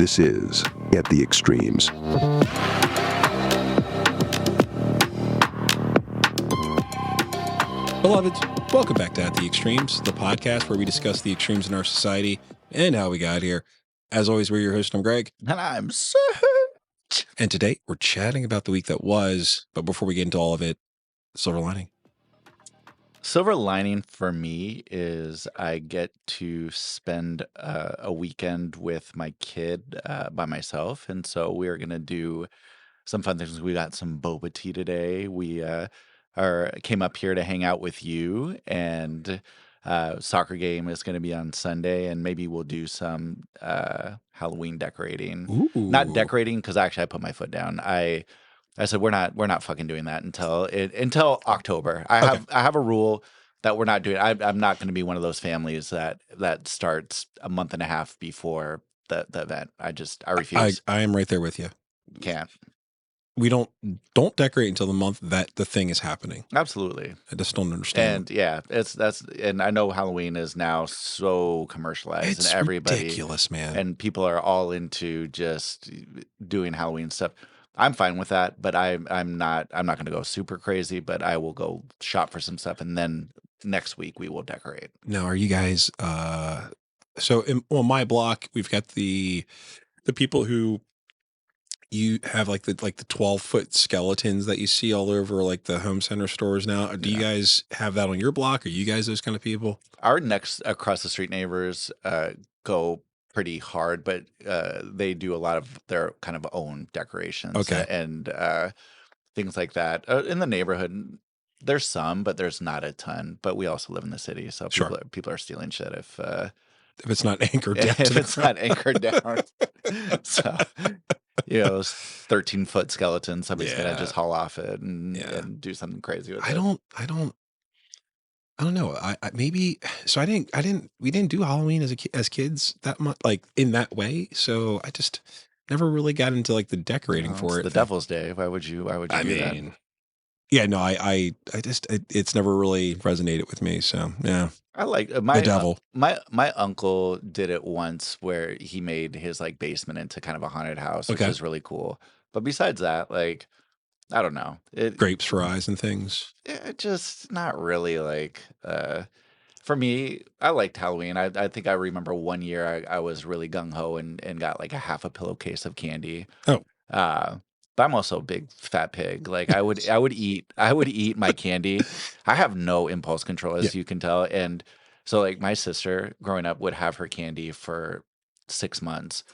This is At the Extremes. Beloveds, welcome back to At the Extremes, the podcast where we discuss the extremes in our society and how we got here. As always, we're your host, I'm Greg. And I'm so... And today, we're chatting about the week that was, but before we get into all of it, silver lining. Silver lining for me is I get to spend a weekend with my kid by myself. And so we're going to do some fun things. We got some boba tea today. We came up here to hang out with you, and soccer game is going to be on Sunday, and maybe we'll do some Halloween decorating. Ooh. Not decorating, because actually I put my foot down. I said we're not fucking doing that until October. I have a rule that we're not doing. I'm not going to be one of those families that starts a month and a half before the event. I refuse. I am right there with you. Can't. We don't decorate until the month that the thing is happening. Absolutely. I just don't understand. And yeah, and I know Halloween is now so commercialized, It's and everybody ridiculous, man. and people are all into just doing Halloween stuff. I'm fine with that, but I'm not going to go super crazy, but I will go shop for some stuff, and then next week we will decorate. Now, are you guys so on my block, we've got the people who you have like the 12-foot skeletons that you see all over like the home center stores now. Do you guys have that on your block? Are you guys those kind of people? Our next across the street neighbors go pretty hard, but they do a lot of their kind of own decorations. Okay. And things like that. In the neighborhood, there's some, but there's not a ton. But we also live in the city, so people are stealing shit if it's not anchored down. If it's not anchored down. So, those 13-foot skeletons, somebody's gonna just haul off it and do something crazy with it. I don't know. I maybe so I didn't we didn't do Halloween as kids that much, like in that way. So I just never really got into like the decorating for it. The Devil's Day. Why would you do that? Yeah, no, I just it's never really resonated with me. So yeah, I like the devil. My uncle did it once where he made his like basement into kind of a haunted house, which was really cool. But besides that, like, I don't know. Grapes for eyes and things. It just not really like for me. I liked Halloween. I think I remember one year I was really gung ho and got like a half a pillowcase of candy. Oh. But I'm also a big fat pig. Like I would eat my candy. I have no impulse control, as you can tell. And so like my sister growing up would have her candy for 6 months.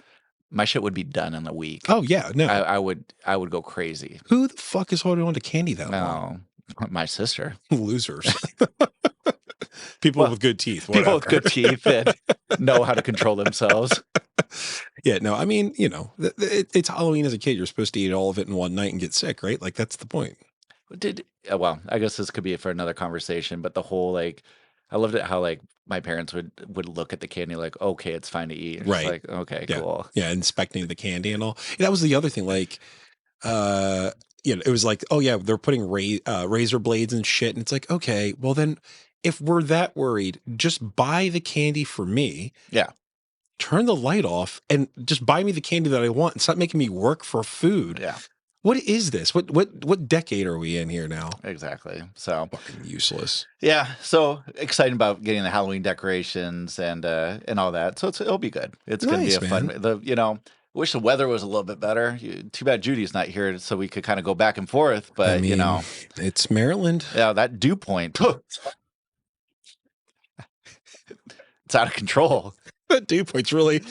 My shit would be done in a week. Oh yeah, no. I would go crazy. Who the fuck is holding on to candy that long? My sister. Losers. People with good teeth. Whatever. People with good teeth and know how to control themselves. Yeah, no, I mean, it's Halloween as a kid. You're supposed to eat all of it in one night and get sick, right? Like, that's the point. Well, I guess this could be for another conversation, but the whole, like, I loved it how, like, my parents would look at the candy like, okay, it's fine to eat. Right. Like, okay, cool. Yeah, inspecting the candy and all. That was the other thing, like, it was like, oh, yeah, they're putting razor blades and shit. And it's like, okay, well, then if we're that worried, just buy the candy for me. Yeah. Turn the light off and just buy me the candy that I want and stop making me work for food. Yeah. What is this? What decade are we in here now? Exactly. So fucking useless. Yeah. So excited about getting the Halloween decorations and all that. So it'll be good. It's gonna be a fun. Wish the weather was a little bit better. Too bad Judy's not here, so we could kind of go back and forth. But I mean, it's Maryland. Yeah, that dew point. It's out of control. That dew point's really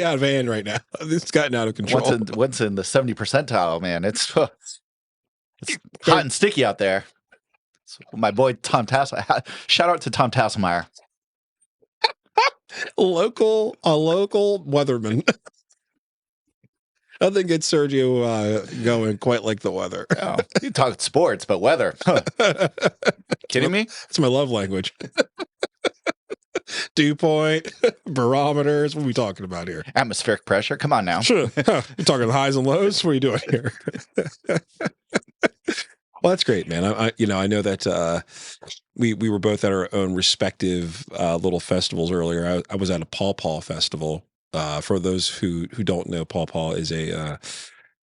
out of hand right now. It's gotten out of control. Once in the 70 percentile, man. It's hot and sticky out there. So my boy Tom Tasselmeyer. Shout out to Tom Tasselmeyer. A local weatherman. Nothing gets Sergio going quite like the weather. Oh, you talk sports, but weather. Kidding me? That's my love language. Dew point, barometers. What are we talking about here? Atmospheric pressure. Come on now. Sure. You're talking highs and lows. What are you doing here? Well, that's great, man. I know that we were both at our own respective little festivals earlier. I was at a Paw Paw festival For those who don't know, pawpaw is a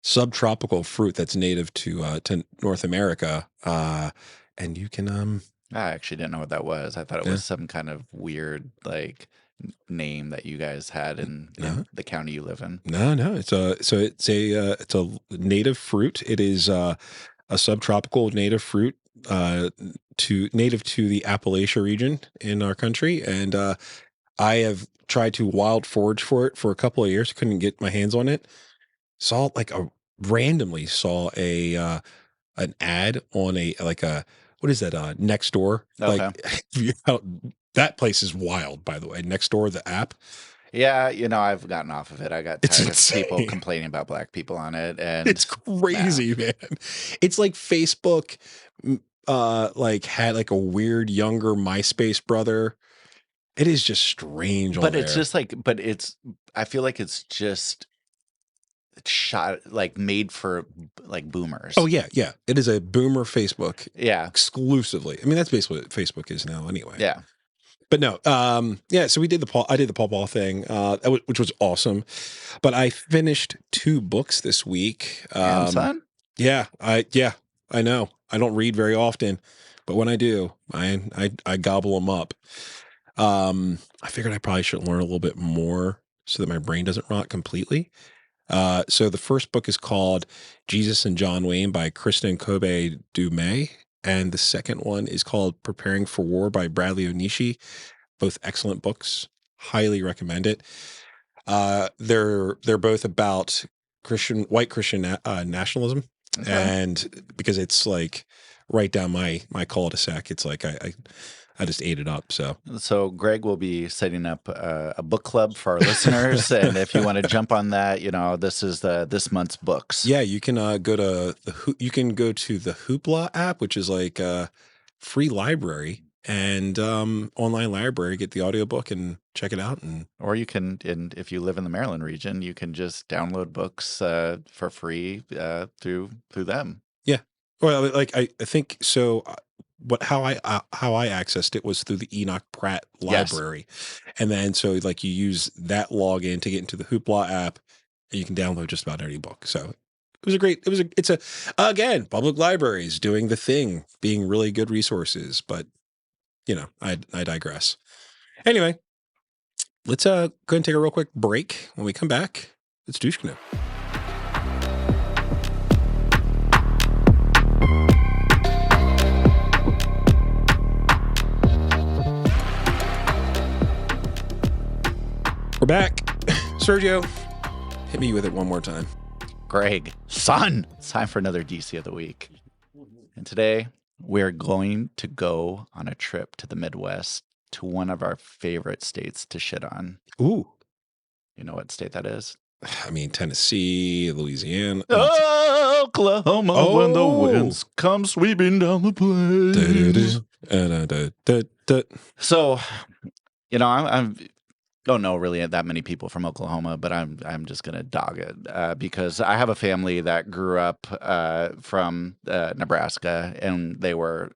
subtropical fruit that's native to North America, and you can I actually didn't know what that was. I thought it yeah, was some kind of weird like name that you guys had in no, the county you live in. no, it's a native fruit. It is a subtropical native fruit native to the Appalachia region in our country, and I have tried to wild forage for it for a couple of years. Couldn't get my hands on it. Saw like a randomly saw a an ad on a like a what is that next door like Okay. that place is wild, by the way. Next door, the app, Yeah, I've gotten off of it. I got it's tired of people insane. complaining about black people on it, and It's crazy, man. It's like Facebook like had like a weird younger MySpace brother. It is just strange on but it's there. just like, I feel like it's just shot like made for like boomers. Oh yeah, yeah. It is a boomer Facebook Yeah, exclusively. I mean, that's basically what Facebook is now anyway. yeah. But no, yeah, so I did the Paul Ball thing, which was awesome. But I finished 2 books this week. Damn, son. Yeah, I know. I don't read very often, but when I do, I gobble them up. I figured I probably should learn a little bit more so that my brain doesn't rot completely. So the first book is called Jesus and John Wayne by Kristen Kobe Dumais. And the second one is called Preparing for War by Bradley Onishi. Both excellent books. Highly recommend it. They're both about white Christian nationalism, Okay. and because it's like right down my cul-de-sac, it's like I just ate it up. So Greg will be setting up a book club for our listeners, and if you want to jump on that, this is this month's books. Yeah, you can go to the Hoopla app, which is like a free library and online library. Get the audiobook and check it out. Or you can, and if you live in the Maryland region, you can just download books for free through them. Yeah, well, like I think so. How I accessed it was through the Enoch Pratt Yes. library, and then so like you use that login to get into the Hoopla app, and you can download just about any book. So it's again, public libraries doing the thing, being really good resources. But I digress. Anyway, let's go ahead and take a real quick break. When we come back, it's Douche Canoe. We're back. Sergio, hit me with it one more time. Greg, son, it's time for another DC of the week. And today we're going to go on a trip to the Midwest to one of our favorite states to shit on. Ooh. You know what state that is? I mean, Tennessee, Louisiana. Oklahoma, when the winds come sweeping down the plain. So, I don't know really that many people from Oklahoma, but I'm just gonna dog it because I have a family that grew up from Nebraska, and they were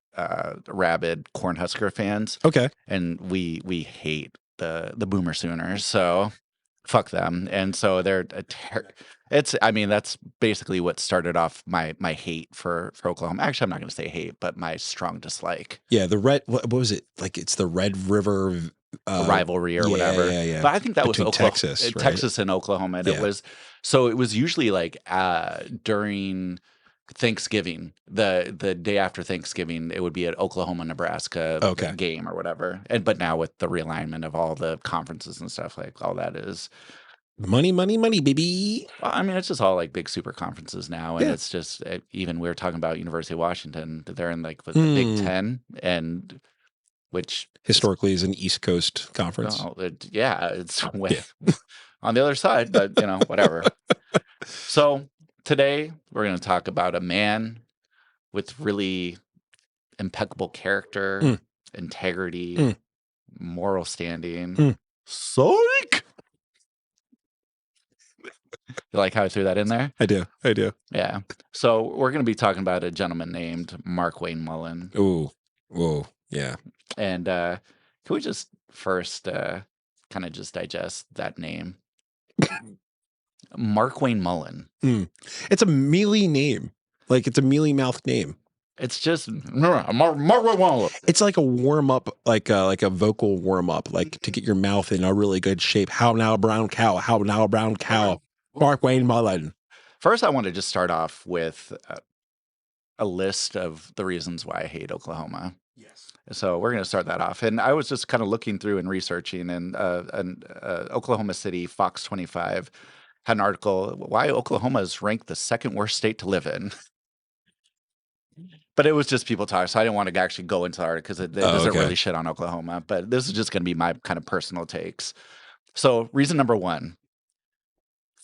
rabid Cornhusker fans. Okay. And we hate the Boomer Sooners, so fuck them. And so they're that's basically what started off my hate for Oklahoma. Actually, I'm not going to say hate, but my strong dislike. Yeah, the red. What was it like? It's the Red River rivalry or whatever. Yeah. But I think that Between was Oklahoma, Texas, right? Texas and Oklahoma, and it was usually like during Thanksgiving, the day after Thanksgiving, it would be an Oklahoma Nebraska game or whatever. But now with the realignment of all the conferences and stuff, like all that is money, baby. Well, I mean, it's just all like big super conferences now, and it's just even we were talking about University of Washington. They're in like the Big Ten, and which historically is an East Coast conference. Oh, it's way on the other side, but whatever. So today we're going to talk about a man with really impeccable character, integrity, moral standing. Psych! You like how I threw that in there? I do. Yeah. So we're going to be talking about a gentleman named Mark Wayne Mullen. Ooh. Whoa. Yeah. And can we just first kind of just digest that name? Mark Wayne Mullen. It's a mealy name. Like it's a mealy mouthed name. It's just Mark Wayne Mullen. It's like a warm up, like a vocal warm up, like to get your mouth in a really good shape. How now, brown cow? How now, brown cow? Mark Wayne Mullen. First, I want to just start off with a list of the reasons why I hate Oklahoma. Yes. So we're going to start that off. And I was just kind of looking through and researching, and Oklahoma City, Fox 25, had an article, why Oklahoma is ranked the second worst state to live in. But it was just people talking, so I didn't want to actually go into the article because it doesn't really shit on Oklahoma. But this is just going to be my kind of personal takes. So reason number one,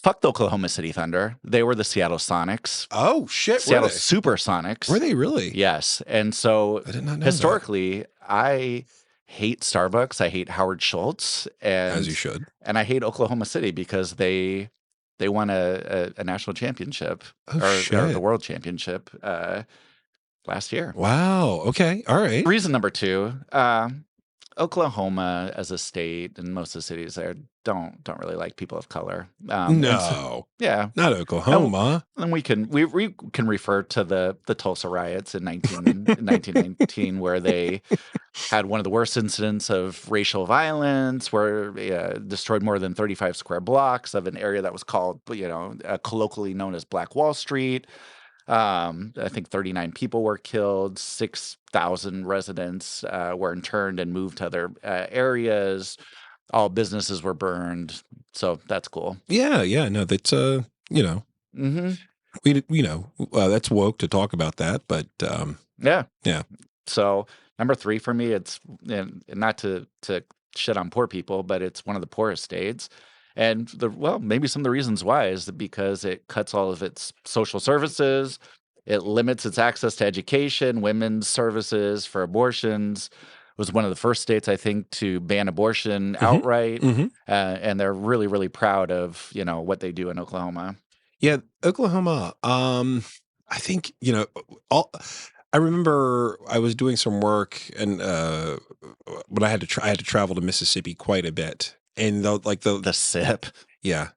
fuck the Oklahoma City Thunder. They were the Seattle Sonics. Oh, shit. Seattle Supersonics. Were they really? Yes. And so I did not know historically, I hate Starbucks. I hate Howard Schultz. And, as you should. And I hate Oklahoma City because they won a national championship or the world championship last year. Wow. Okay. All right. Reason number two, Oklahoma as a state and most of the cities there don't really like people of color. No. Yeah. Not Oklahoma. And we can refer to the Tulsa riots in 1919 where they had one of the worst incidents of racial violence, where destroyed more than 35 square blocks of an area that was called, colloquially known as Black Wall Street. I think 39 people were killed, 6,000 residents were interned and moved to other areas. All businesses were burned. So that's cool. Yeah. No, that's, Mm-hmm. That's woke to talk about that, but Yeah. Yeah. So number three for me, it's not to shit on poor people, but it's one of the poorest states. And maybe some of the reasons why is because it cuts all of its social services. It limits its access to education, women's services for abortions. It was one of the first states, I think, to ban abortion outright. And they're really, really proud of, what they do in Oklahoma. Yeah, Oklahoma. I think, I remember I was doing some work and but I had to travel to Mississippi quite a bit. And the sip. Yeah.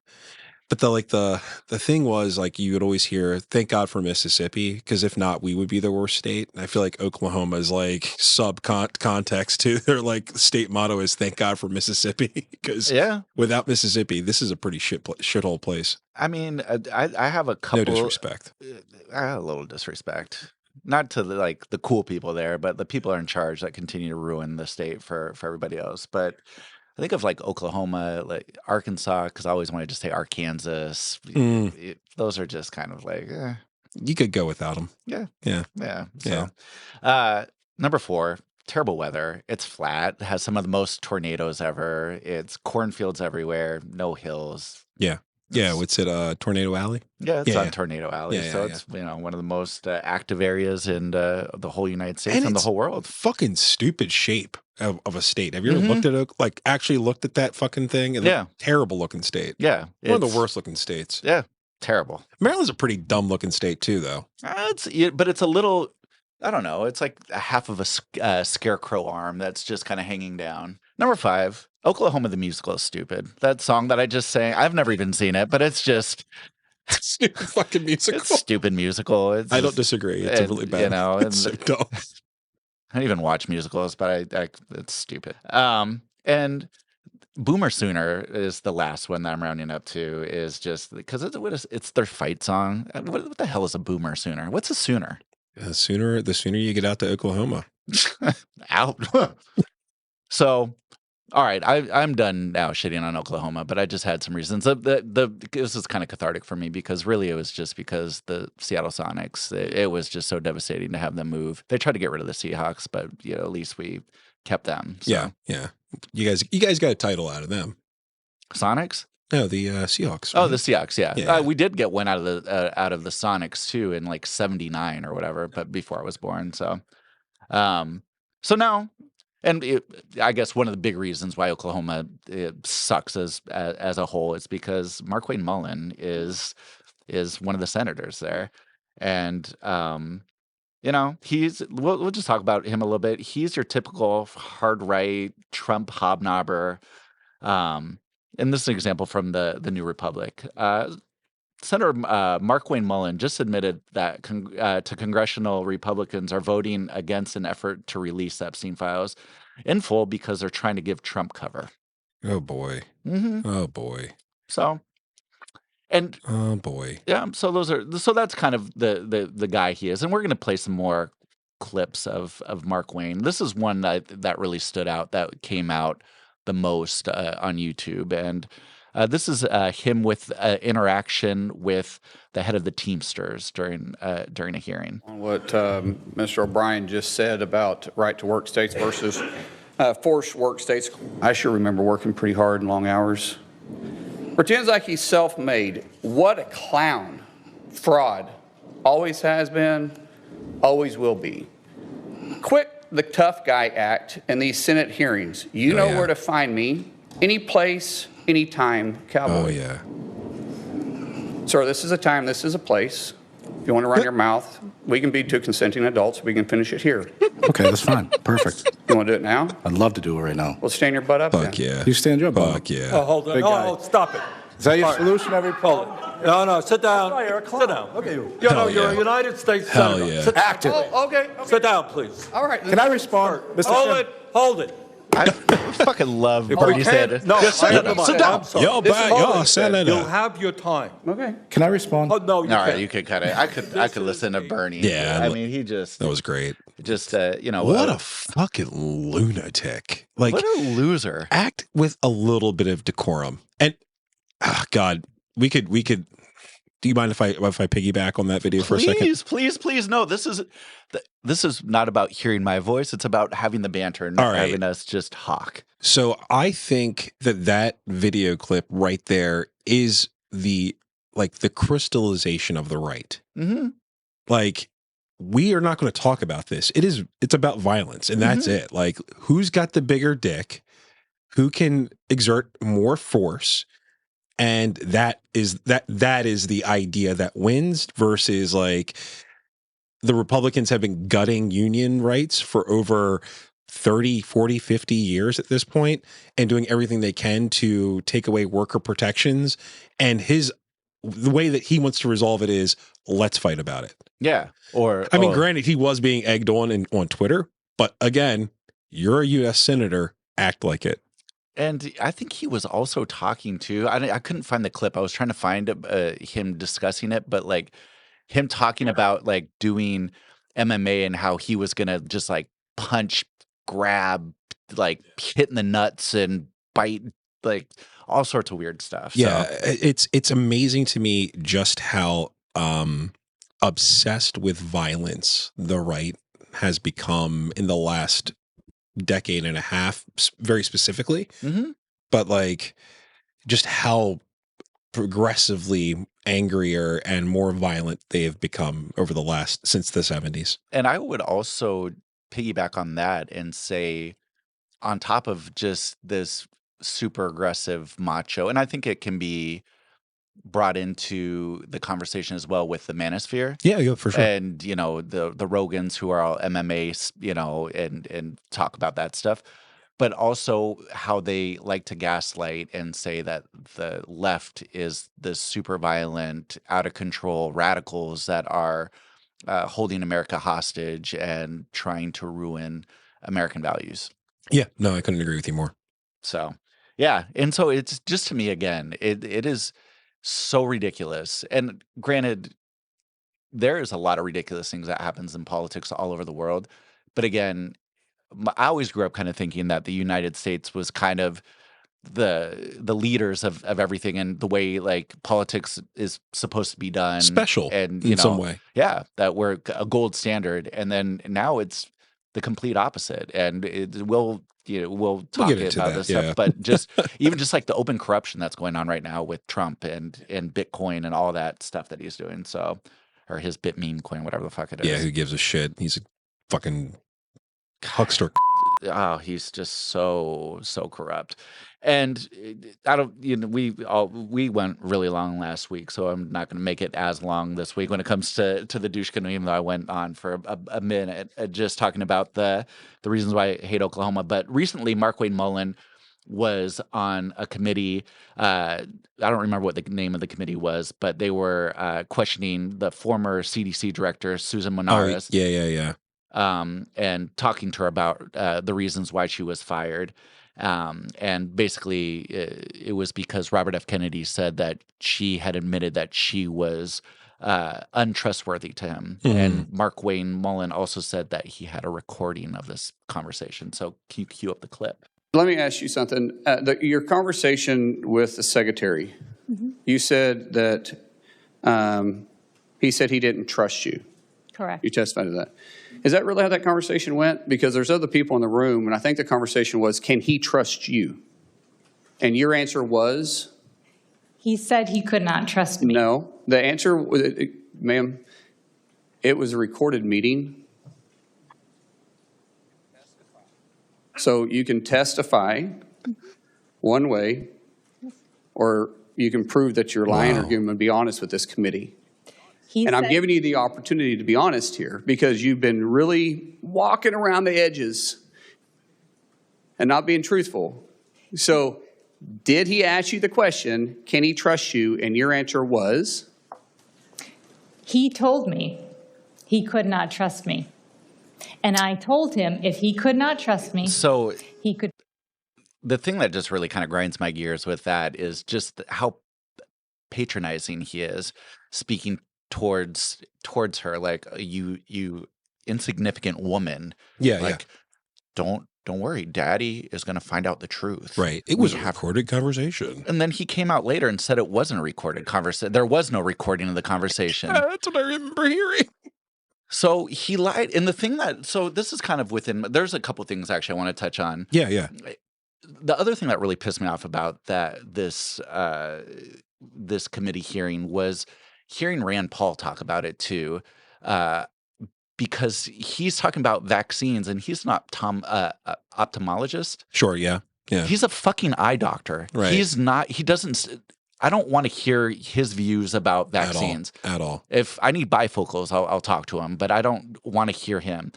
But the thing was, like, you would always hear, thank God for Mississippi, because if not, we would be the worst state. And I feel like Oklahoma is like context to their like state motto is thank God for Mississippi, because without Mississippi, this is a pretty shithole place. I mean, I have a couple. No disrespect. A little disrespect. Not to the cool people there, but the people are in charge that continue to ruin the state for everybody else. But I think of like Oklahoma, like Arkansas, because I always wanted to say Arkansas. Those are just kind of like, you could go without them. Yeah. So, number four, terrible weather. It's flat. It has some of the most tornadoes ever. It's cornfields everywhere, no hills. Yeah, what's it? Tornado Alley. Yeah, it's on Tornado Alley. It's one of the most active areas in the whole United States and the whole world. Fucking stupid shape of a state. Have you ever looked at actually looked at that fucking thing? Terrible looking state. Yeah, one of the worst looking states. Yeah, terrible. Maryland's a pretty dumb looking state too, though. But it's a little. I don't know. It's like a half of a scarecrow arm that's just kind of hanging down. Number five, Oklahoma the musical is stupid. That song that I just sang, I've never even seen it, but it's just stupid fucking musical. It's stupid musical. I don't disagree. It's a really bad. It's so dumb. I don't even watch musicals, but it's stupid. And Boomer Sooner is the last one that I'm rounding up to. Is just because it's their fight song. What the hell is a Boomer Sooner? What's a Sooner? The sooner you get out to Oklahoma. Out. So, all right, I'm done now shitting on Oklahoma, but I just had some reasons. This is kind of cathartic for me because really it was just because the Seattle Sonics, it was just so devastating to have them move. They tried to get rid of the Seahawks, but at least we kept them. So. Yeah. You guys got a title out of them. Sonics? No, the Seahawks. Right? Oh, the Seahawks. Yeah. We did get one out of the Sonics too in like '79 or whatever, but before I was born. So, so now, and I guess one of the big reasons why Oklahoma sucks as a whole is because Mark Wayne Mullen is one of the senators there, and we'll just talk about him a little bit. He's your typical hard right Trump hobnobber. and this is an example from the New Republic. Senator Mark Wayne Mullen just admitted that to congressional Republicans are voting against an effort to release Epstein files in full because they're trying to give Trump cover. Oh boy. Mm-hmm. Oh boy. So, and oh boy. Yeah, so that's kind of the guy he is, and we're gonna play some more clips of Mark Wayne. This is one that really stood out, that came out the most on YouTube, and this is him with interaction with the head of the Teamsters during a hearing. On what Mr. O'Brien just said about right-to-work states versus forced work states, I sure remember working pretty hard and long hours. Pretends like he's self-made. What a clown. Fraud. Always has been, always will be. Quit the tough guy act in these Senate hearings. You know where to find me. Any place, any time, cowboy. Oh, yeah. Sir, this is a time, this is a place. If you want to run your mouth, we can be two consenting adults. We can finish it here. Okay, that's fine. Perfect. You want to do it now? I'd love to do it right now. Well, stand your butt up Fuck then. yeah. You stand your butt. Fuck yeah. Oh, hold on. Big guy. No, stop it. Is that your All right. solution, every Hold it. No, sit down. Sit down. Okay, you. You know, Hell you're yeah. a United States Hell senator. yeah. Sit down. Active. Oh, okay. Sit down, please. All right. Can I respond, Mr. Hold Chairman? it. Hold it. I fucking love Bernie You Sanders. can't- No, I have the mic. Sit down. I'm sorry. Yo, This back. is Yo, Mullen. senator. You'll have your time. Okay. Can I respond? Oh, no, you All right, can't. you could cut it. I could listen to Bernie. Yeah, I mean, he just That was great. what What a fucking lunatic. Like, what a loser. act with a little bit of decorum. And God, we could do you mind if I piggyback on that video for a second? Please, no. This is not about hearing my voice. It's about having the banter and All right. having us just talk. So I think that video clip right there is the crystallization of the right. Mm-hmm. Like, we are not going to talk about this. It's about violence, and that's it. Like, who's got the bigger dick, who can exert more force, and that is the idea that wins, versus like the Republicans have been gutting union rights for over 30, 40, 50 years at this point, and doing everything they can to take away worker protections. And the way that he wants to resolve it is, let's fight about it. Yeah. Or I mean, granted, he was being egged on Twitter, but again, you're a U.S. senator, act like it. and I think he was also talking to. I couldn't find the clip. I was trying to find him discussing it, but like him talking about like doing MMA and how he was gonna just like punch, grab, like hit in the nuts and bite, like all sorts of weird stuff. Yeah, So, it's amazing to me just how obsessed with violence the right has become in the last decade and a half, very specifically. mhm. But like, just how progressively angrier and more violent they have become over the since the 70s. And I would also piggyback on that and say, on top of just this super aggressive macho, and I think it can be brought into the conversation as well with the manosphere. Yeah, for sure. And the Rogans who are all MMA, and talk about that stuff, but also how they like to gaslight and say that the left is the super violent, out of control radicals that are holding America hostage and trying to ruin American values. Yeah, no, I couldn't agree with you more. So yeah, and so it's just, to me, again, it is so ridiculous. And granted, there is a lot of ridiculous things that happens in politics all over the world, but again, I always grew up kind of thinking that the United States was kind of the leaders of everything, and the way like politics is supposed to be done, Special and in some way. yeah, that we're a gold standard. And then now it's the complete opposite, and we'll talk get into about that, this yeah. stuff, but just even just like the open corruption that's going on right now with Trump and Bitcoin and all that stuff that he's doing. So, or his Bitmeme coin, whatever the fuck it is. Yeah, who gives a shit? He's a fucking huckster. Oh, he's just so corrupt. And I don't, we went really long last week, so I'm not going to make it as long this week when it comes to the douche canoe, even though I went on for a minute just talking about the reasons why I hate Oklahoma. But recently, Mark Wayne Mullen was on a committee. I don't remember what the name of the committee was, but they were questioning the former CDC director, Susan Oh, Monaris, yeah. and talking to her about the reasons why she was fired. And basically, it was because Robert F. Kennedy said that she had admitted that she was untrustworthy to him. And Mark Wayne Mullen also said that he had a recording of this conversation. So can you cue up the clip? Let me ask you something. Your conversation with the secretary, you said that he said he didn't trust you. Correct. You testified to that. Is that really how that conversation went? Because there's other people in the room, and I think the conversation was, can he trust you? And your answer was? He said he could not trust me. No. The answer, ma'am, it was a recorded meeting. So you can testify one way, or you can prove that you're lying or give them and be honest with this committee. And I'm giving you the opportunity to be honest here because you've been really walking around the edges and not being truthful. So did he ask you the question, can he trust you? And your answer was? He told me he could not trust me. And I told him if he could not trust me, So he could. the thing that just really kind of grinds my gears with that is just how patronizing he is speaking towards her, like you insignificant woman. Like, don't worry, Daddy is going to find out the truth. Right. It was a recorded conversation. And then he came out later and said it wasn't a recorded conversation. There was no recording of the conversation. That's what I remember hearing. So he lied. And the thing so this is kind of there's a couple things actually I want to touch on. Yeah. The other thing that really pissed me off about this committee hearing was hearing Rand Paul talk about it too, because he's talking about vaccines and he's an ophthalmologist. Sure, yeah. He's a fucking eye doctor. Right. He's not, I don't want to hear his views about vaccines. At all. If I need bifocals, I'll talk to him, but I don't want to hear him.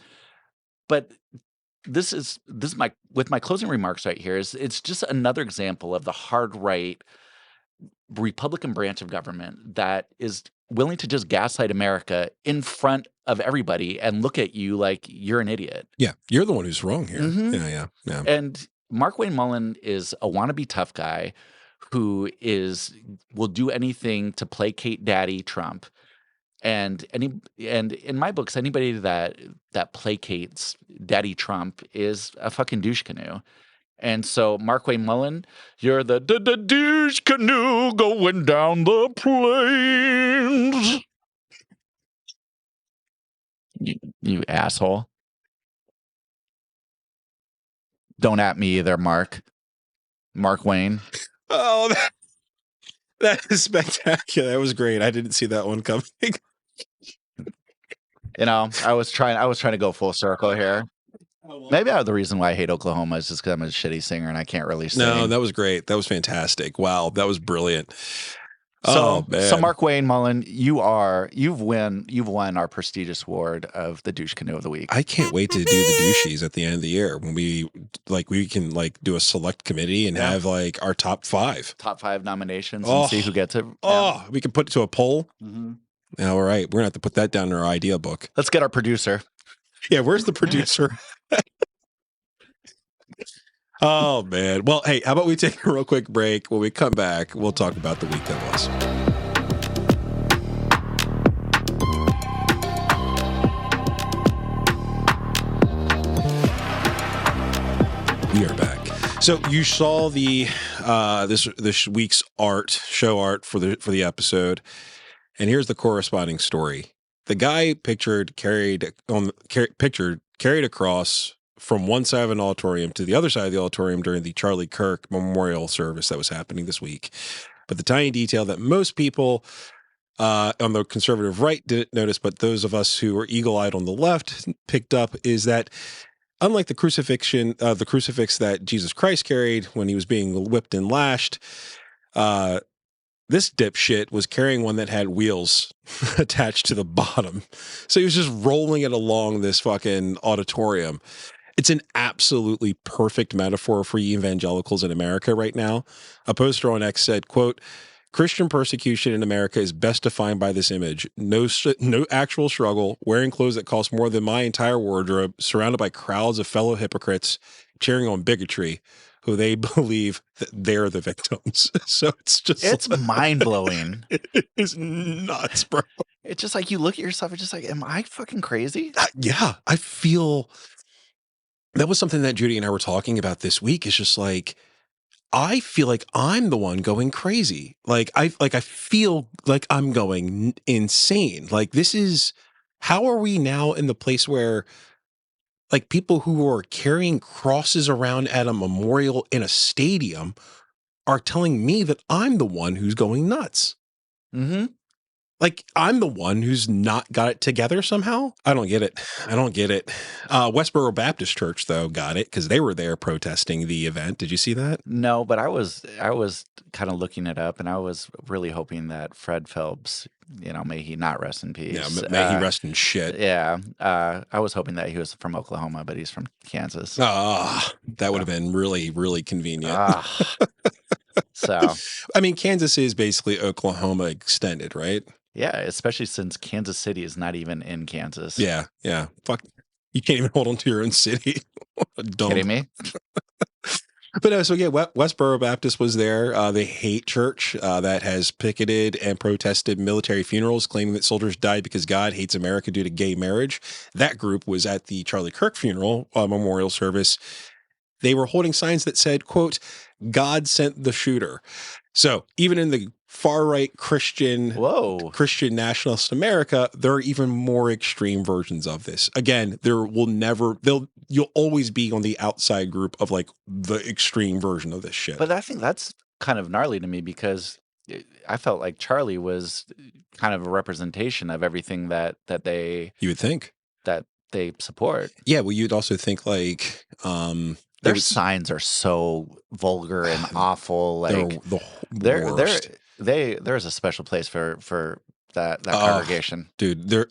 But this is my closing remarks right here it's just another example of the hard right Republican branch of government that is willing to just gaslight America in front of everybody and look at you like you're an idiot. Yeah, you're the one who's wrong here. Yeah. And Mark Wayne Mullen is a wannabe tough guy who will do anything to placate Daddy Trump. And in my books, anybody that placates Daddy Trump is a fucking douche canoe. And so, Mark Wayne Mullen, you're the douche canoe going down the plains. You asshole. Don't at me either, Mark. Mark Wayne. Oh, that is spectacular. That was great. I didn't see that one coming. I was trying to go full circle here. Maybe the reason why I hate Oklahoma is just because I'm a shitty singer and I can't really sing. No, that was great. That was fantastic. Wow, that was brilliant. So Mark Wayne Mullen, you've won our prestigious award of the douche canoe of the week. I can't wait to do the douchies at the end of the year when we can do a select committee and have our top 5 nominations and see who gets it. We can put it to a poll. All right, we're gonna have to put that down in our idea book. Let's get our producer. Yeah, where's the producer? Oh, man. Well, hey, how about we take a real quick break? When we come back, we'll talk about the week that was. We are back. So you saw the this week's show art for the episode, and here's the corresponding story. The guy carried across from one side of an auditorium to the other side of the auditorium during the Charlie Kirk memorial service that was happening this week. But the tiny detail that most people on the conservative right didn't notice, but those of us who were eagle-eyed on the left picked up, is that unlike the crucifix that Jesus Christ carried when he was being whipped and lashed, this dipshit was carrying one that had wheels attached to the bottom. So he was just rolling it along this fucking auditorium. It's an absolutely perfect metaphor for evangelicals in America right now. A poster on X said, quote, Christian persecution in America is best defined by this image. No actual struggle, wearing clothes that cost more than my entire wardrobe, surrounded by crowds of fellow hypocrites cheering on bigotry, who they believe that they're the victims. So It's mind-blowing. It is nuts, bro. It's just like you look at yourself and just like, am I fucking crazy? Yeah, I feel that was something that Judy and I were talking about this week. It's just like, I feel like I'm the one going crazy. I feel like I'm going insane. Like, this is, how are we now in the place where like people who are carrying crosses around at a memorial in a stadium are telling me that I'm the one who's going nuts? Mm-hmm. Like, I'm the one who's not got it together somehow. I don't get it. Westboro Baptist Church, though, got it because they were there protesting the event. Did you see that? No, but I was kind of looking it up, and I was really hoping that Fred Phelps, may he not rest in peace. Yeah, may he rest in shit. Yeah, I was hoping that he was from Oklahoma, but he's from Kansas. That would have been really, really convenient. So, I mean, Kansas is basically Oklahoma extended, right? Yeah, especially since Kansas City is not even in Kansas. Yeah. Fuck, you can't even hold on to your own city. Kidding me? But no, so yeah, Westboro Baptist was there. They hate church that has picketed and protested military funerals, claiming that soldiers died because God hates America due to gay marriage. That group was at the Charlie Kirk funeral memorial service. They were holding signs that said, quote, God sent the shooter. So even in the far-right Christian nationalist America, there are even more extreme versions of this. Again, you'll always be on the outside group of like the extreme version of this shit. But I think that's kind of gnarly to me because I felt like Charlie was kind of a representation of everything that they you would think that they support. Yeah, well, you'd also think like their signs are so vulgar and awful. Like they're the worst. There's a special place for that congregation. Dude, there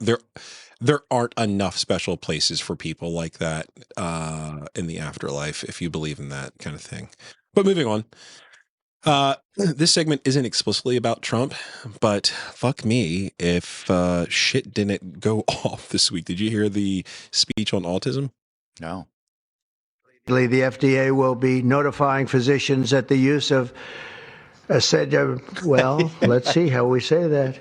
aren't enough special places for people like that in the afterlife, if you believe in that kind of thing. But moving on. This segment isn't explicitly about Trump, but fuck me if shit didn't go off this week. Did you hear the speech on autism? No. The FDA will be notifying physicians that the use of let's see how we say that.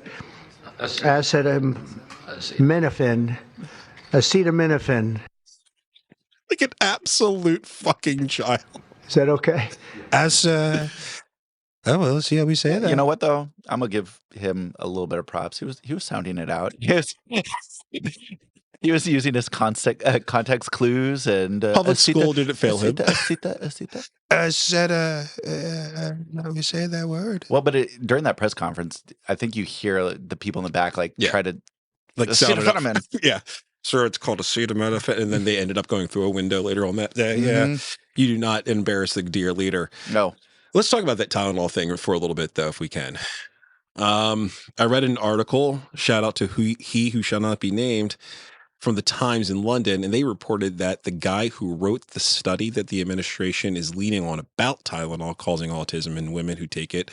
Acetaminophen. Like an absolute fucking child. Is that okay? Oh, well, let's see how we say that. You know what, though? I'm going to give him a little bit of props. He was sounding it out. He was using his context clues and... Public school didn't fail him. Aceta. How do we say that word? Well, but during that press conference, I think you hear the people in the back try to... Like acetaminophen. Yeah. Sir, it's called acetaminophen. And then they ended up going through a window later on that day. Mm-hmm. Yeah. You do not embarrass the dear leader. No. Let's talk about that Tylenol thing for a little bit, though, if we can. I read an article, shout out to he who shall not be named, from the Times in London, and they reported that the guy who wrote the study that the administration is leaning on about Tylenol causing autism in women who take it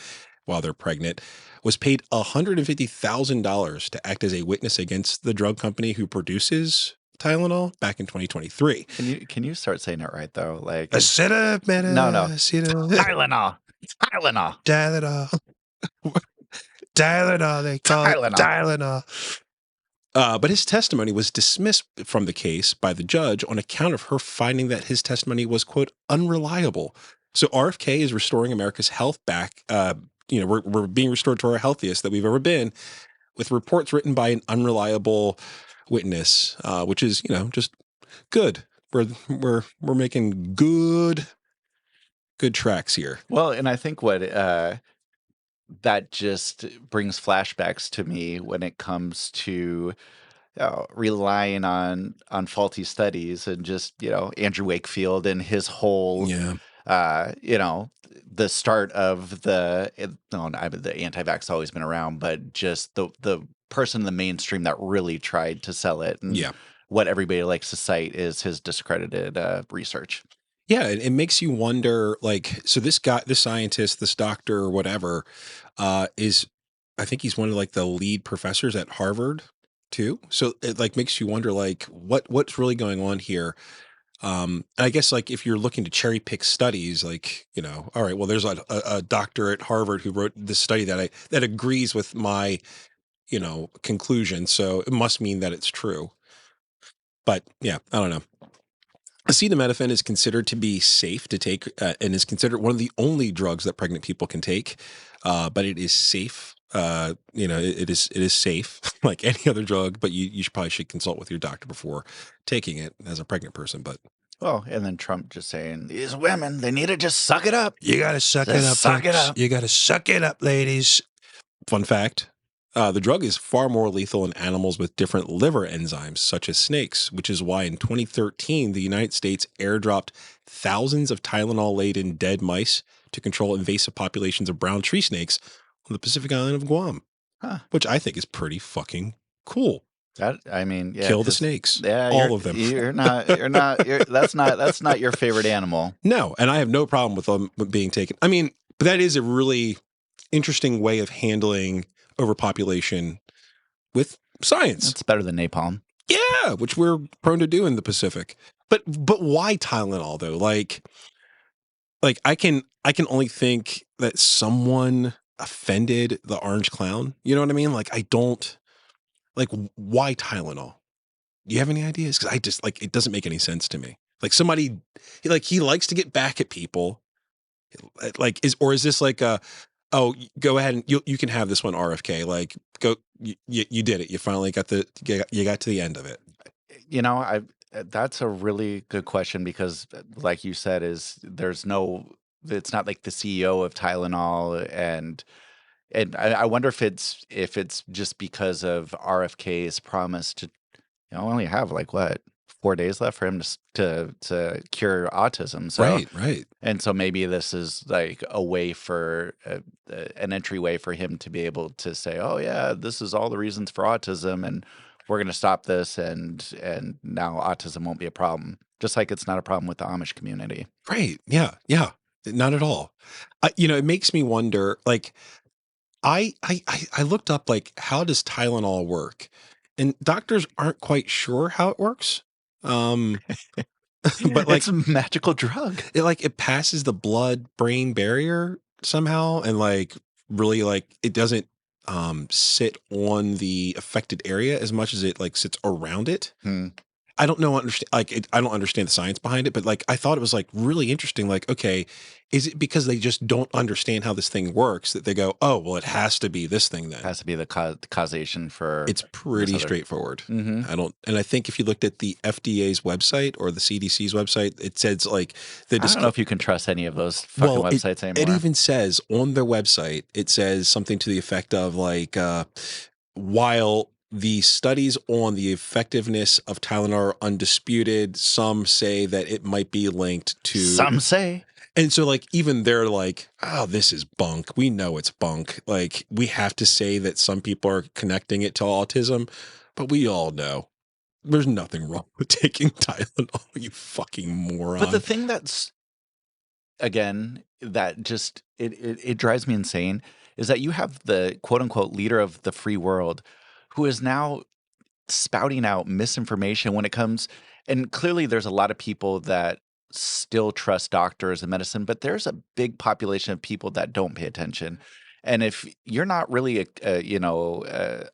while they're pregnant was paid $150,000 to act as a witness against the drug company who produces Tylenol back in 2023. Can you start saying it right, though? Like Tylenol. They call it Tylenol. But his testimony was dismissed from the case by the judge on account of her finding that his testimony was, quote, unreliable. So RFK is restoring America's health back. We're being restored to our healthiest that we've ever been with reports written by an unreliable witness, which is, just good. We're making good tracks here. Well, and I think what that just brings flashbacks to me when it comes to relying on faulty studies and just Andrew Wakefield and his whole the start of the anti-vax has always been around, but just the person in the mainstream that really tried to sell it and what everybody likes to cite is his discredited research. Yeah, it makes you wonder, like, so this guy, this scientist, this doctor or whatever, is, I think he's one of like the lead professors at Harvard too. So it like makes you wonder, like, what's really going on here. And I guess like if you're looking to cherry pick studies, like, you know, all right, well, there's a doctor at Harvard who wrote this study that agrees with my, you know, conclusion. So it must mean that it's true. But yeah, I don't know. Acetaminophen is considered to be safe to take and is considered one of the only drugs that pregnant people can take. But it is safe. You know, it is safe like any other drug, but you probably should consult with your doctor before taking it as a pregnant person. But Well, and then Trump just saying, these women, they need to just suck it up. You got to suck it Just up. suck it folks. up. You got to suck it up, ladies. fun fact, the drug is far more lethal in animals with different liver enzymes, such as snakes, which is why in 2013, the United States airdropped thousands of Tylenol-laden dead mice to control invasive populations of brown tree snakes on the Pacific island of Guam, Huh. which I think is pretty fucking cool. That, I mean, yeah, Kill the 'cause- snakes, Yeah, all of them. That's not your favorite animal. No, and I have no problem with them being taken. I mean, but that is a really interesting way of handling overpopulation with science. It's better than napalm. Yeah, which we're prone to do in the Pacific. But why Tylenol though? Like I can only think that someone offended the orange clown. You know what I mean? Like I don't like why Tylenol? Do you have any ideas? Because I just like it doesn't make any sense to me. Like somebody he likes to get back at people. Like is this like a oh, go ahead and you can have this one, RFK. Like, go, you did it. You finally got you got to the end of it. You know, that's a really good question because, like you said, it's not like the CEO of Tylenol, and I wonder if it's just because of RFK's promise to, you know, only have like what 4 days left for him to cure autism. So Right. And so maybe this is like a way for an entryway for him to be able to say, "Oh yeah, this is all the reasons for autism, and we're going to stop this, and now autism won't be a problem." Just like it's not a problem with the Amish community. Right. Yeah. Not at all. You know, it makes me wonder. Like, I looked up like how does Tylenol work, and doctors aren't quite sure how it works. But like It's a magical drug. it passes the blood-brain barrier somehow, and like really like it doesn't sit on the affected area as much as it like sits around it. I don't know I don't understand the science behind it, but like I thought it was like really interesting. Like, okay, is it because they just don't understand how this thing works that they go, oh well, it has to be this thing then? Has to be the causation for. It's pretty other- straightforward. Mhm. And I think if you looked at the FDA's website or the CDC's website, it says like I don't know if you can trust any of those fucking websites it anymore. even says on their website, it says something to the effect of like, while the studies on the effectiveness of Tylenol are undisputed, some say that it might be linked to Some say. And so like even they're like, oh, this is bunk. We know it's bunk. Like we have to say that some people are connecting it to autism, but we all know there's nothing wrong with taking Tylenol, you fucking moron. But the thing that's, again, that just it drives me insane is that you have the quote unquote leader of the free world who is now spouting out misinformation when it comes, and clearly there's a lot of people that still trust doctors and medicine, but there's a big population of people that don't pay attention. And if you're not really,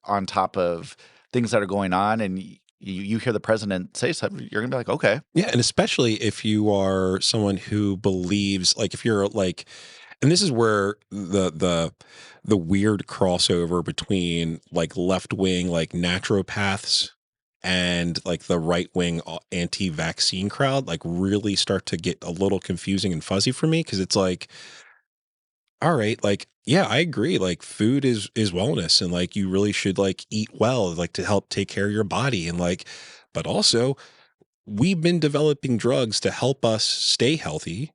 on top of things that are going on, and you hear the president say something, you're gonna be like, okay, Yeah, and especially if you are someone who believes, like, if you're like, and this is where the weird crossover between like left wing like naturopaths and like the right wing anti-vaccine crowd like really start to get a little confusing and fuzzy for me, because it's like, all right, like, yeah, I agree. Like food is wellness, and like you really should like eat well, like to help take care of your body, and like, but also we've been developing drugs to help us stay healthy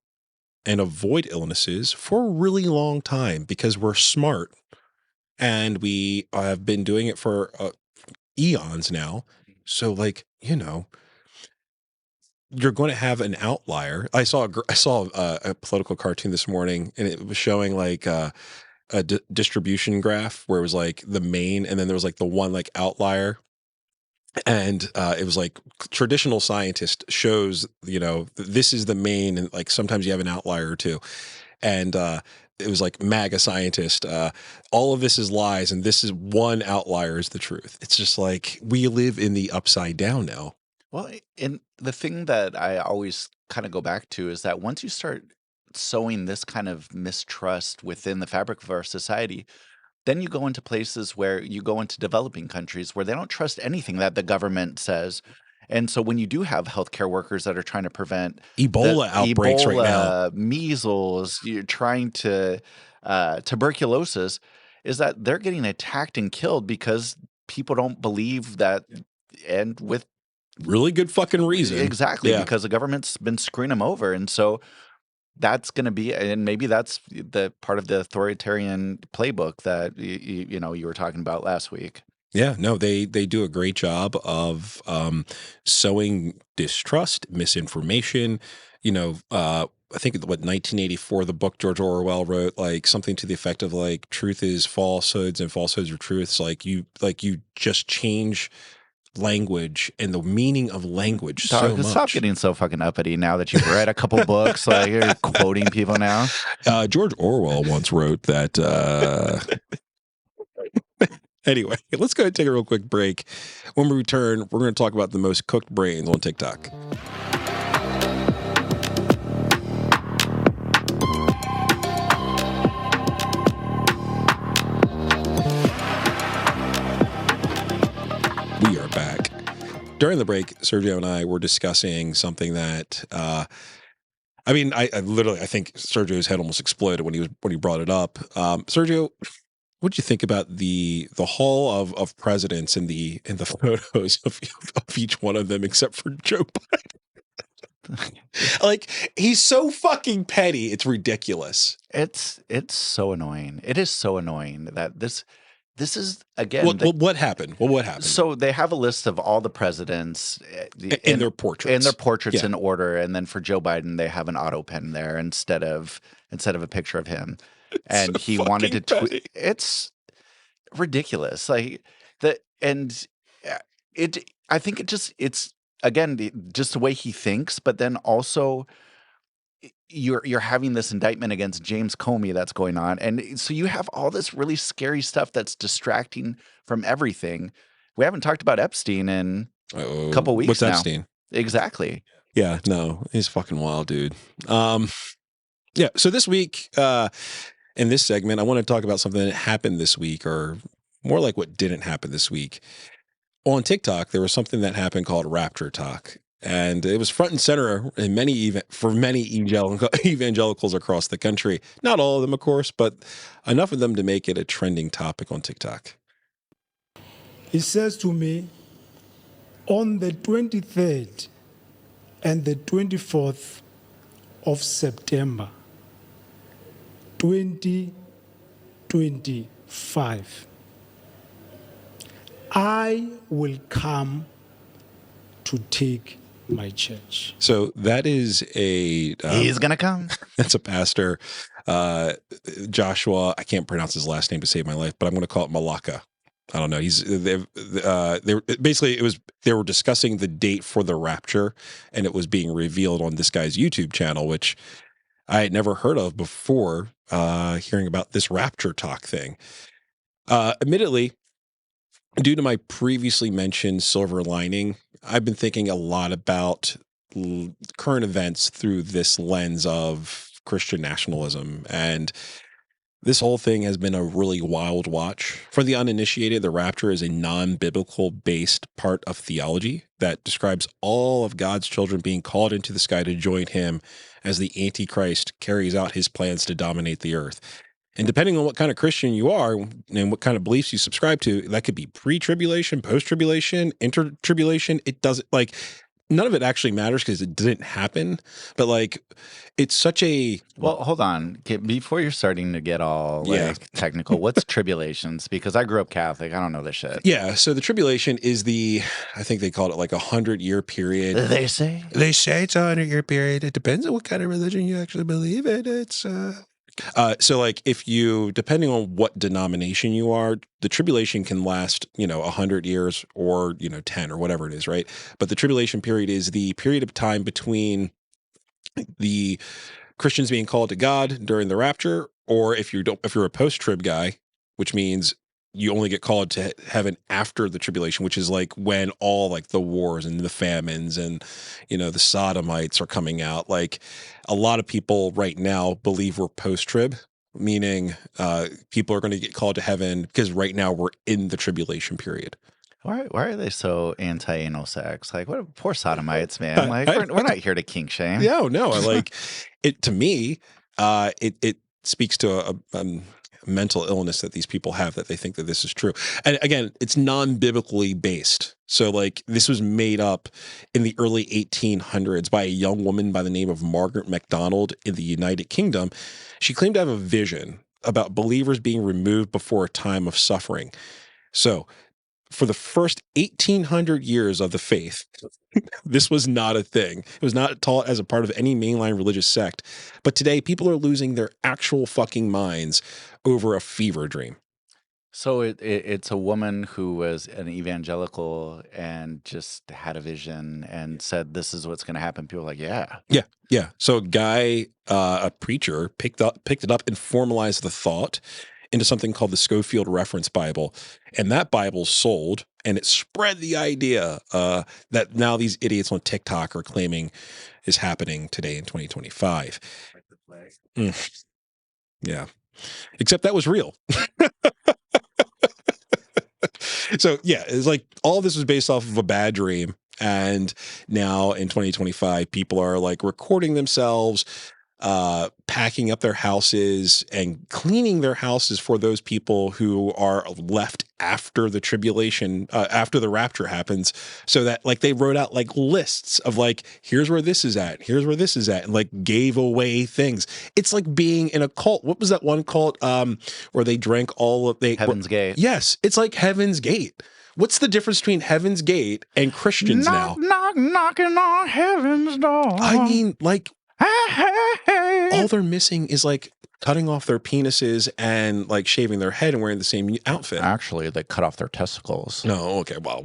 and avoid illnesses for a really long time because we're smart, and we have been doing it for eons now. So like, you're going to have an outlier. I saw a political cartoon this morning, and it was showing like a distribution graph where it was like the main, and then there was like the one like outlier, and it was like traditional scientist shows this is the main, and like sometimes you have an outlier or two, and it was like MAGA scientist. All of this is lies, and this is one outlier is the truth. It's just like we live in the upside down now. Well, and the thing that I always kind of go back to is that once you start sowing this kind of mistrust within the fabric of our society, then you go into places where you go into developing countries where they don't trust anything that the government says. And so when you do have healthcare workers that are trying to prevent Ebola outbreaks right now, measles, you're trying to tuberculosis, is that they're getting attacked and killed because people don't believe that, and with really good fucking reason. Exactly, Yeah. because the government's been screwing them over. And so that's going to be, and maybe that's the part of the authoritarian playbook that you were talking about last week. Yeah, no, they do a great job of sowing distrust, misinformation. I think 1984, the book George Orwell wrote, like something to the effect of like truth is falsehoods and falsehoods are truths. Like you just change language and the meaning of language so much. Stop getting so fucking uppity now that you've read a couple books. Like you're quoting people now. George Orwell once wrote that. Anyway, let's go ahead and take a real quick break. When we return, we're going to talk about the most cooked brains on TikTok. We are back. During the break, Sergio and I were discussing something that, I think Sergio's head almost exploded when he brought it up. Sergio, what do you think about the hall of presidents and the photos of each one of them except for Joe Biden? Like, he's so fucking petty. It's ridiculous. It's so annoying. It is so annoying that this is again. What happened? Well, what happened? So they have a list of all the presidents in their portraits, in order, and then for Joe Biden they have an auto pen there instead of a picture of him. And so he wanted to tweet. It's ridiculous. Like that, and I think it's again just the way he thinks, but then also you're having this indictment against James Comey that's going on, and so you have all this really scary stuff that's distracting from everything. We haven't talked about Epstein in a couple weeks. What's now. Epstein? Exactly. Yeah, no, he's fucking wild, dude. Yeah. So this week, in this segment, I want to talk about something that happened this week, or more like what didn't happen this week. On TikTok, there was something that happened called Rapture Talk. And it was front and center in for many evangelicals across the country. Not all of them, of course, but enough of them to make it a trending topic on TikTok. He says to me, on the 23rd and the 24th of September, 2025, I will come to take my church. So that is he's gonna come. That's a pastor, Joshua. I can't pronounce his last name to save my life, but I'm going to call it Malaka. I don't know. They were discussing the date for the rapture, and it was being revealed on this guy's YouTube channel, which I had never heard of before. Hearing about this Rapture Talk thing, admittedly, due to my previously mentioned silver lining, I've been thinking a lot about current events through this lens of Christian nationalism. And this whole thing has been a really wild watch. For the uninitiated, the rapture is a non-biblical based part of theology that describes all of God's children being called into the sky to join him as the Antichrist carries out his plans to dominate the earth. And depending on what kind of Christian you are and what kind of beliefs you subscribe to, that could be pre-tribulation, post-tribulation, inter-tribulation. It doesn't, like, none of it actually matters because it didn't happen. But like, it's such a Well, hold on. Before you're starting to get all like Yeah. technical, what's tribulations? Because I grew up Catholic. I don't know this shit. yeah. So the tribulation is I think they called it like 100-year period. They say. They say it's a 100-year period. It depends on what kind of religion you actually believe in. It's So like if you, depending on what denomination you are, the tribulation can last, 100 years or, 10 or whatever it is, right? But the tribulation period is the period of time between the Christians being called to God during the rapture, or if you're a post-trib guy, which means you only get called to heaven after the tribulation, which is like when all like the wars and the famines and the sodomites are coming out. Like a lot of people right now believe we're post-trib, meaning people are going to get called to heaven because right now we're in the tribulation period. Why are they so anti-anal sex? Like, what poor sodomites, man. Like, we're not here to kink shame. No, like it to me. It speaks to a mental illness that these people have, that they think that this is true. And again, it's non-biblically based. So like this was made up in the early 1800s by a young woman by the name of Margaret MacDonald in the United Kingdom. She claimed to have a vision about believers being removed before a time of suffering. So for the first 1800 years of the faith, this was not a thing. It was not taught as a part of any mainline religious sect. But today, people are losing their actual fucking minds over a fever dream. So it's a woman who was an evangelical and just had a vision and said, this is what's going to happen. People were like, yeah. Yeah. So a guy, a preacher, picked it up and formalized the thought into something called the Schofield Reference Bible. And that Bible sold, and it spread the idea that now these idiots on TikTok are claiming is happening today in 2025. Yeah. Except that was real. So yeah, it's like all this was based off of a bad dream. And now in 2025, people are like recording themselves, packing up their houses and cleaning their houses for those people who are left after the tribulation, after the rapture happens, so that like they wrote out like lists of like, here's where this is at, here's where this is at, and like gave away things. It's like being in a cult. What was that one cult where they drank all of Heaven's Gate? Yes, it's like Heaven's Gate. What's the difference between Heaven's Gate and Christians now? Knocking on heaven's door. I mean, like, all they're missing is like cutting off their penises and like shaving their head and wearing the same outfit. Actually, they cut off their testicles. No, okay, well,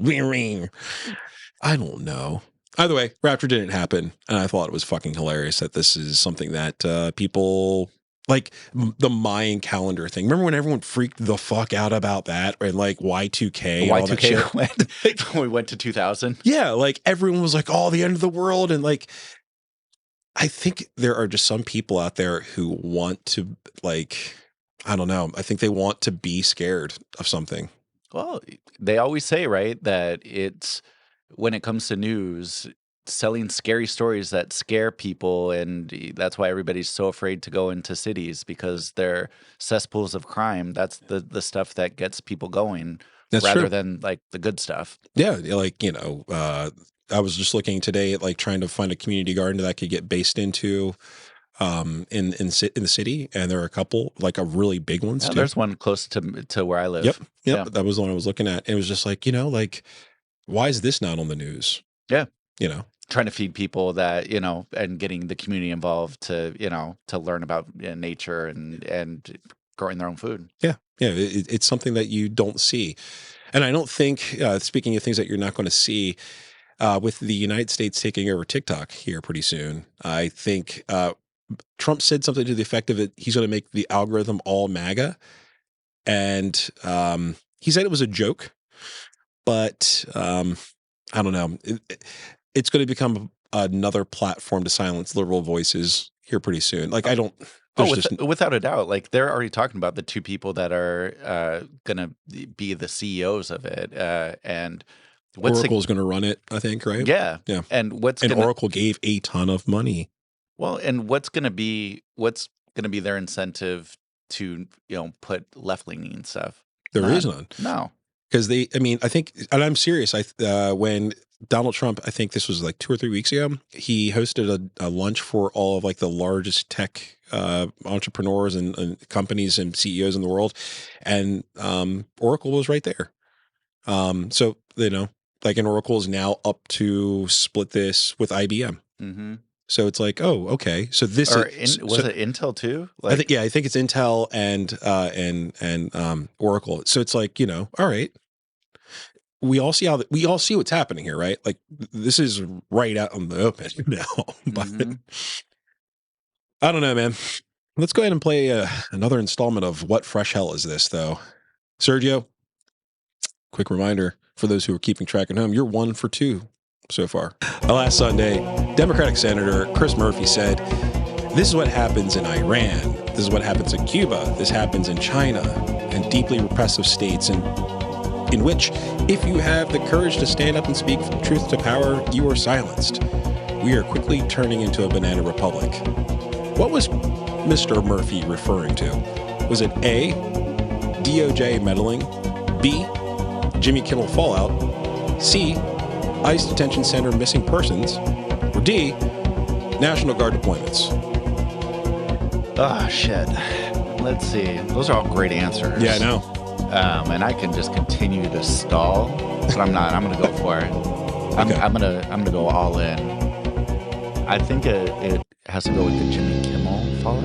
I don't know. Either way, rapture didn't happen, and I thought it was fucking hilarious that this is something that people like the Mayan calendar thing. Remember when everyone freaked the fuck out about that, and like Y2K? And all that shit? We went to 2000. Yeah, like everyone was like, "Oh, the end of the world," and like. I think there are just some people out there who want to, like, I don't know. I think they want to be scared of something. Well, they always say, right, that it's when it comes to news, selling scary stories that scare people. And that's why everybody's so afraid to go into cities, because they're cesspools of crime. That's the stuff that gets people going. That's rather true. than like the good stuff. Yeah. Like, I was just looking today at like trying to find a community garden that I could get based into in the city, and there are a couple like a really big ones Yeah, too. there's one close to where I live. Yep. Yeah. That was the one I was looking at. It was just like, like why is this not on the news? Yeah. Trying to feed people that, and getting the community involved to, to learn about nature and growing their own food. Yeah. It's something that you don't see. And I don't think, speaking of things that you're not going to see, with the United States taking over TikTok here pretty soon, I think Trump said something to the effect of it. He's going to make the algorithm all MAGA. And he said it was a joke, but I don't know. It's going to become another platform to silence liberal voices here pretty soon. Like, I don't. Without a doubt. Like, they're already talking about the two people that are going to be the CEOs of it. And Oracle's going to run it, I think, right? Yeah. And Oracle gave a ton of money. Well, and what's going to be their incentive to, put left-leaning stuff? There is none. No. Because I think, and I'm serious. When Donald Trump, I think this was like 2 or 3 weeks ago, he hosted a lunch for all of like the largest tech entrepreneurs and companies and CEOs in the world. And Oracle was right there. So, like, and Oracle is now up to split this with IBM. Mm-hmm. So it's like, oh, okay. So this was it Intel too? I think it's Intel and Oracle. So it's like, all right. We all see what's happening here, right? Like this is right out in the open now. But I don't know, man. Let's go ahead and play another installment of What Fresh Hell Is This, though? Sergio, quick reminder for those who are keeping track at home, you're 1 for 2 so far. Last Sunday, Democratic Senator Chris Murphy said, "This is what happens in Iran. This is what happens in Cuba. This happens in China and deeply repressive states in which, if you have the courage to stand up and speak truth to power, you are silenced. We are quickly turning into a banana republic." What was Mr. Murphy referring to? Was it A, DOJ meddling, B, Jimmy Kimmel fallout, C, ICE detention center missing persons, or D, National Guard deployments? Oh, shit. Let's see. Those are all great answers. Yeah, I know. And I can just continue to stall, but I'm not. I'm going to go for it. I'm gonna go all in. I think it has to go with the Jimmy Kimmel fallout.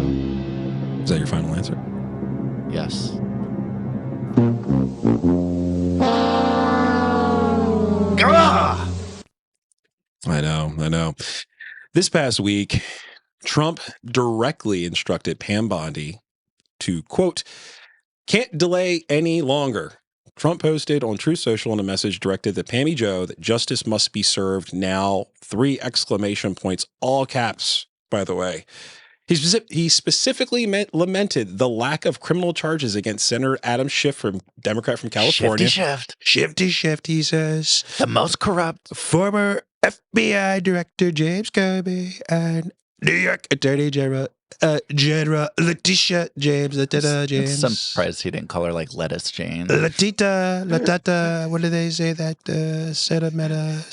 Is that your final answer? Yes. I know. This past week, Trump directly instructed Pam Bondi to, quote, "Can't delay any longer." Trump posted on Truth Social in a message directed to Pammy Joe that justice must be served now. 3 exclamation points, all caps, by the way. He specifically lamented the lack of criminal charges against Senator Adam Schiff, Democrat from California. Shift, he says. The most corrupt. Former FBI Director James Comey and New York Attorney General Letitia James. I'm surprised he didn't call her like Lettuce Jane. Latita. What do they say that? Meta.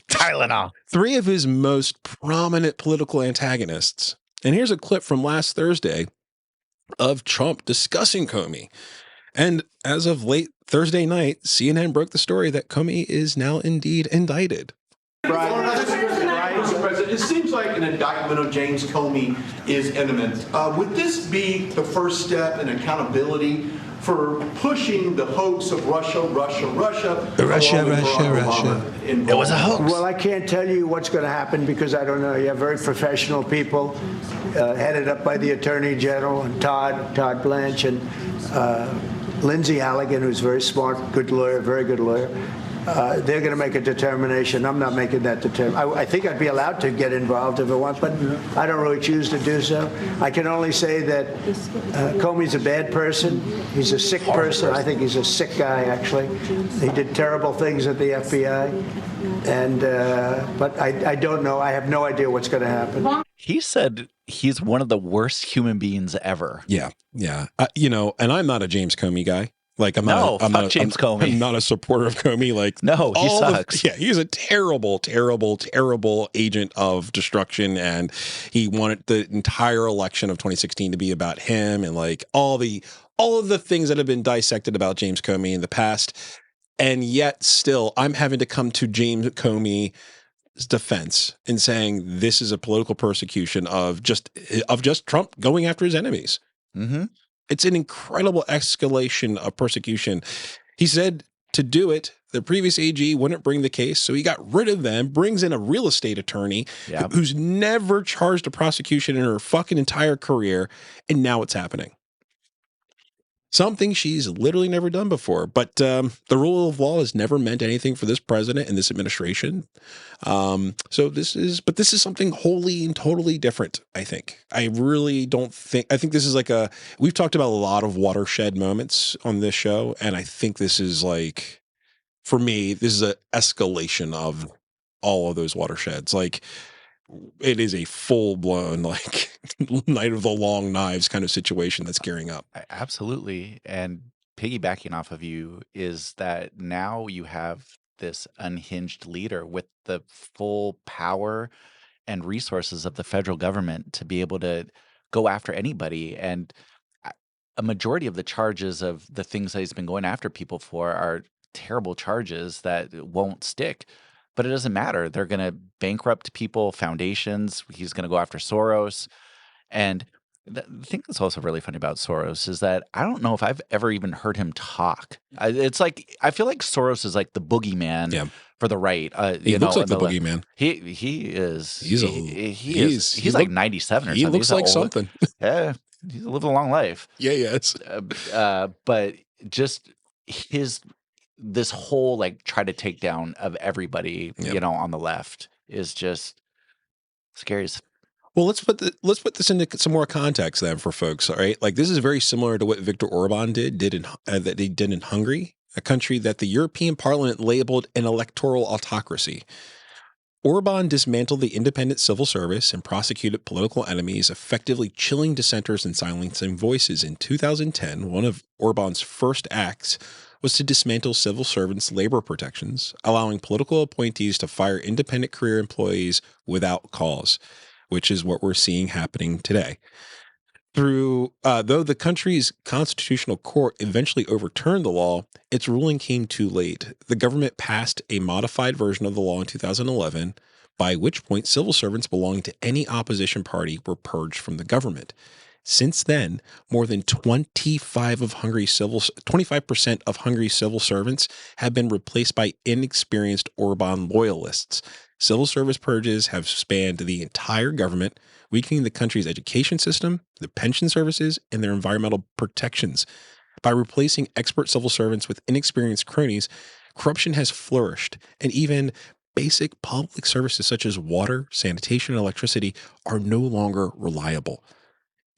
Tylenol. 3 of his most prominent political antagonists. And here's a clip from last Thursday of Trump discussing Comey. And as of late Thursday night, CNN broke the story that Comey is now indeed indicted. Mr. President, it seems like an indictment of James Comey is imminent. Would this be the first step in accountability for pushing the hoax of Russia? It was a hoax. Well, I can't tell you what's going to happen because I don't know. You have very professional people headed up by the Attorney General and Todd Blanche and Lindsay Halligan, who's very smart, good lawyer, very good lawyer. They're going to make a determination. I'm not making that determination. I think I'd be allowed to get involved if I want, but I don't really choose to do so. I can only say that Comey's a bad person. He's a sick person. I think he's a sick guy, actually. He did terrible things at the FBI. And but I don't know. I have no idea what's going to happen. He said he's one of the worst human beings ever. Yeah. And I'm not a James Comey guy. Like I'm not a supporter of Comey. Like, no, he sucks. He's a terrible, terrible, terrible agent of destruction, and he wanted the entire election of 2016 to be about him, and like all of the things that have been dissected about James Comey in the past, and yet still, I'm having to come to James Comey's defense in saying this is a political persecution of just Trump going after his enemies. Mm-hmm. It's an incredible escalation of persecution. He said to do it, the previous AG wouldn't bring the case, so he got rid of them, brings in a real estate attorney who's never charged a prosecution in her fucking entire career, and now it's happening. Something she's literally never done before. But the rule of law has never meant anything for this president and this administration. So this is something wholly and totally different, I think. I think this is we've talked about a lot of watershed moments on this show. And I think this is like, for me, this is an escalation of all of those watersheds. Like, it is a full-blown like Night of the Long Knives kind of situation that's gearing up. Absolutely. And piggybacking off of you is that now you have this unhinged leader with the full power and resources of the federal government to be able to go after anybody. And a majority of the charges of the things that he's been going after people for are terrible charges that won't stick. But it doesn't matter. They're going to bankrupt people, foundations. He's going to go after Soros. And the thing that's also really funny about Soros is that I don't know if I've ever even heard him talk. It's like I feel like Soros is like the boogeyman for the right. He looks like the boogeyman. He is. He's like 97 or something. He looks like something. Yeah, he's living a long life. Yeah. But just this whole like try to take down of everybody, on the left is just scary as. Well, let's put this into some more context then for folks. All right, like this is very similar to what Viktor Orban did in Hungary, a country that the European Parliament labeled an electoral autocracy. Orban dismantled the independent civil service and prosecuted political enemies, effectively chilling dissenters and silencing voices. In 2010, one of Orban's first acts was to dismantle civil servants' labor protections, allowing political appointees to fire independent career employees without cause, which is what we're seeing happening today. Though the country's constitutional court eventually overturned the law, its ruling came too late. The government passed a modified version of the law in 2011, by which point civil servants belonging to any opposition party were purged from the government. Since then, more than 25% of Hungary's civil servants have been replaced by inexperienced Orban loyalists. Civil service purges have spanned the entire government, weakening the country's education system, the pension services, and their environmental protections. By replacing expert civil servants with inexperienced cronies, corruption has flourished, and even basic public services such as water, sanitation, and electricity are no longer reliable.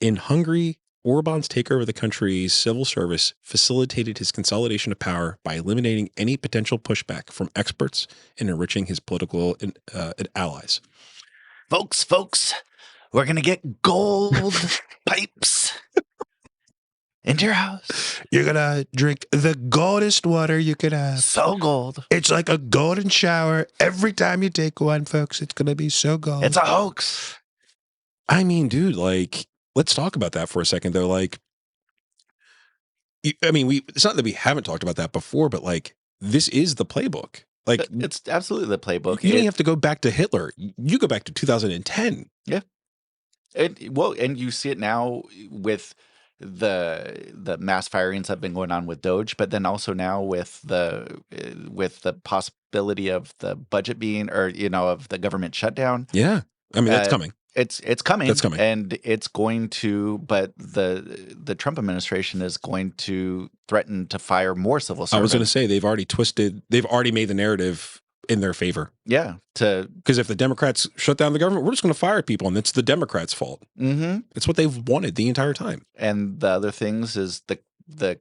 In Hungary, Orban's takeover of the country's civil service facilitated his consolidation of power by eliminating any potential pushback from experts and enriching his political allies. Folks, we're going to get gold pipes into your house. You're going to drink the goldest water you could have. So gold. It's like a golden shower. Every time you take one, folks, it's going to be so gold. It's a hoax. I mean, dude, like, let's talk about that for a second, though. Like, it's not that we haven't talked about that before, but like, this is the playbook. Like, it's absolutely the playbook. You don't have to go back to Hitler. You go back to 2010. Yeah. And you see it now with the mass firings that have been going on with Doge, but then also now with the possibility of the budget being, or of the government shutdown. Yeah, I mean that's coming. It's coming. That's coming, and it's going to. But the Trump administration is going to threaten to fire more civil servants. I was going to say they've already made the narrative in their favor. Yeah, because if the Democrats shut down the government, we're just going to fire people, and it's the Democrats' fault. Mm-hmm. It's what they've wanted the entire time. And the other things is the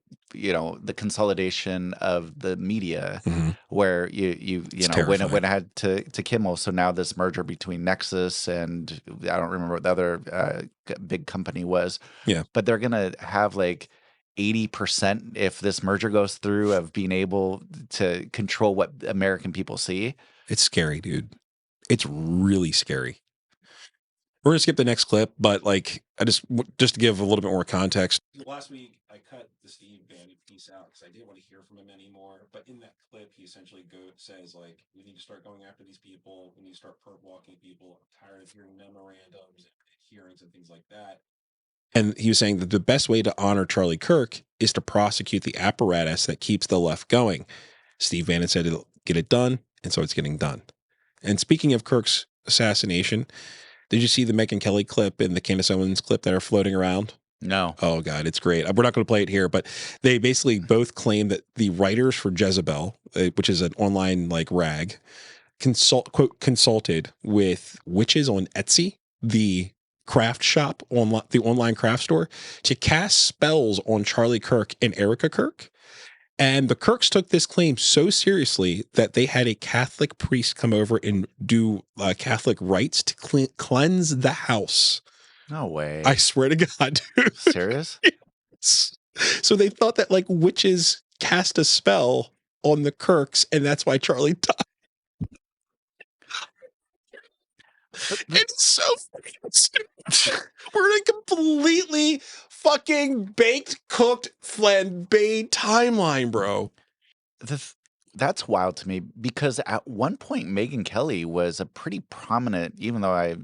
consolidation of the media, where you know when it had to Kimmel. So now this merger between Nexus and I don't remember what the other big company was. Yeah, but they're gonna have like 80% if this merger goes through of being able to control what American people see. It's scary, dude. It's really scary. We're gonna skip the next clip, but like just to give a little bit more context. Last week I cut the Steve Bannon piece out because I didn't want to hear from him anymore. But in that clip, he essentially says like, we need to start going after these people. We need to start perp walking people. I'm tired of hearing memorandums and hearings and things like that. And he was saying that the best way to honor Charlie Kirk is to prosecute the apparatus that keeps the left going. Steve Bannon said it'll get it done, and so it's getting done. And speaking of Kirk's assassination, did you see the Megyn Kelly clip and the Candace Owens clip that are floating around? No. Oh, God, it's great. We're not going to play it here, but they basically both claim that the writers for Jezebel, which is an online like rag, consulted with witches on Etsy, the craft shop, the online craft store, to cast spells on Charlie Kirk and Erica Kirk. And the Kirks took this claim so seriously that they had a Catholic priest come over and do Catholic rites to cleanse the house. No way. I swear to God, dude. Serious? Yes. So they thought that like witches cast a spell on the Kirks, and that's why Charlie died. It's so fucking stupid. We're in a completely fucking baked, cooked, flambéed timeline, bro. That's wild to me because at one point Megyn Kelly was a pretty prominent, even though I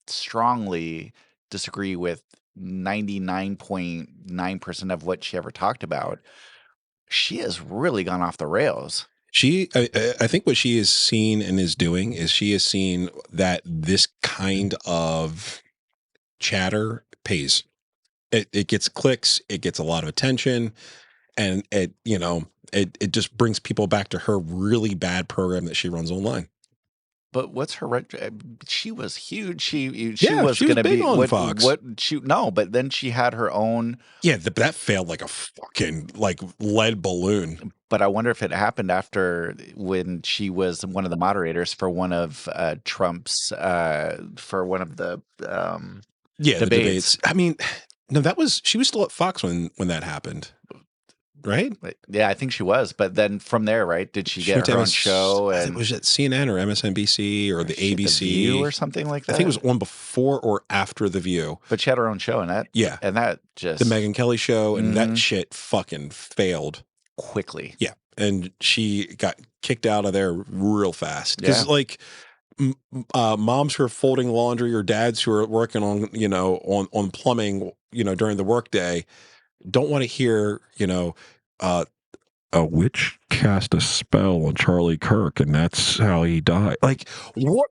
strongly disagree with 99.9% of what she ever talked about. She has really gone off the rails. I think what she is seen and is doing is she has seen that this kind of chatter pays. It gets clicks, it gets a lot of attention, and it just brings people back to her really bad program that she runs online. But what's her? She was huge. She Yeah, was she was going to big be on Fox. But then she had her own. Yeah, that failed like a fucking like lead balloon. But I wonder if it happened after when she was one of the moderators for one of Trump's for one of the the debates. I mean, no, she was still at Fox when that happened, right? Yeah, I think she was. But then from there, right? Did she get her own show? I think it was at CNN or MSNBC or the ABC The View or something like that. I think it was on before or after The View. But she had her own show, and that just the Megyn Kelly show, and that shit fucking failed quickly. Yeah, and she got kicked out of there real fast because like moms who are folding laundry or dads who are working on on plumbing during the workday don't want to hear a witch cast a spell on Charlie Kirk and that's how he died. Like what?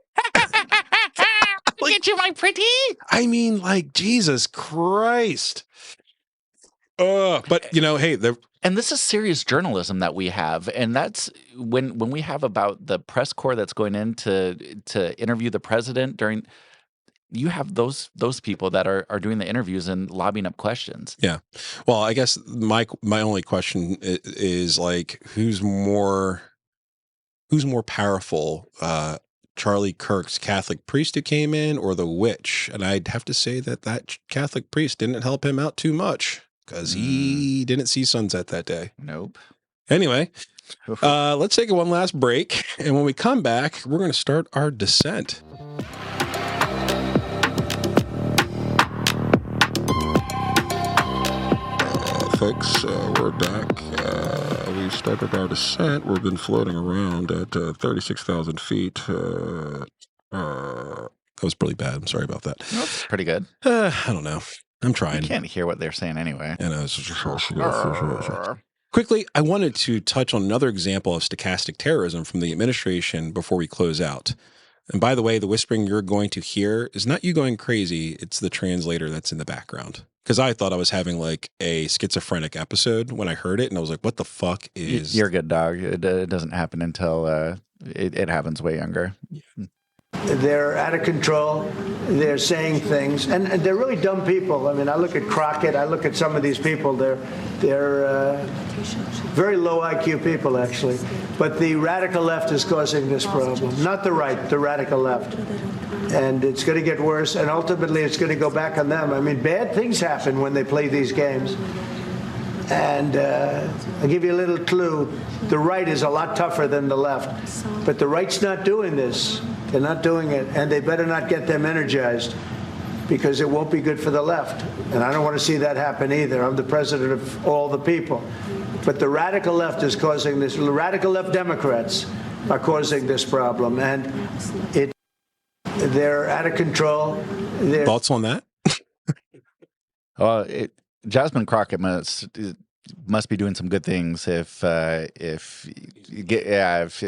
Get you, my pretty. I mean, like Jesus Christ. But hey, and this is serious journalism that we have, and that's when we have about the press corps that's going in to interview the president during. You have those people that are doing the interviews and lobbing up questions. Yeah, well, I guess my only question is like, who's more powerful, Charlie Kirk's Catholic priest who came in, or the witch? And I'd have to say that Catholic priest didn't help him out too much. Because he didn't see sunset that day. Nope. Anyway, let's take one last break. And when we come back, we're going to start our descent. Folks, we're back. We started our descent. We've been floating around at 36,000 feet. That was pretty bad. I'm sorry about that. That's pretty good. I don't know. I'm trying. You can't hear what they're saying anyway. Quickly, I wanted to touch on another example of stochastic terrorism from the administration before we close out. And by the way, the whispering you're going to hear is not you going crazy. It's the translator that's in the background. Because I thought I was having like a schizophrenic episode when I heard it. And I was like, what the fuck is... You're good, dog. It doesn't happen until it happens way younger. Yeah. They're out of control. They're saying things, and they're really dumb people. I mean, I look at Crockett. I look at some of these people. They're very low IQ people, actually. But the radical left is causing this problem, not the right, the radical left. And it's going to get worse, and ultimately it's going to go back on them. I mean, bad things happen when they play these games. And I'll give you a little clue. The right is a lot tougher than the left. But the right's not doing this. They're not doing it. And they better not get them energized because it won't be good for the left. And I don't want to see that happen either. I'm the president of all the people. But the radical left is causing this. The radical left Democrats are causing this problem. And they're out of control. Thoughts on that? Jasmine Crockett must be doing some good things if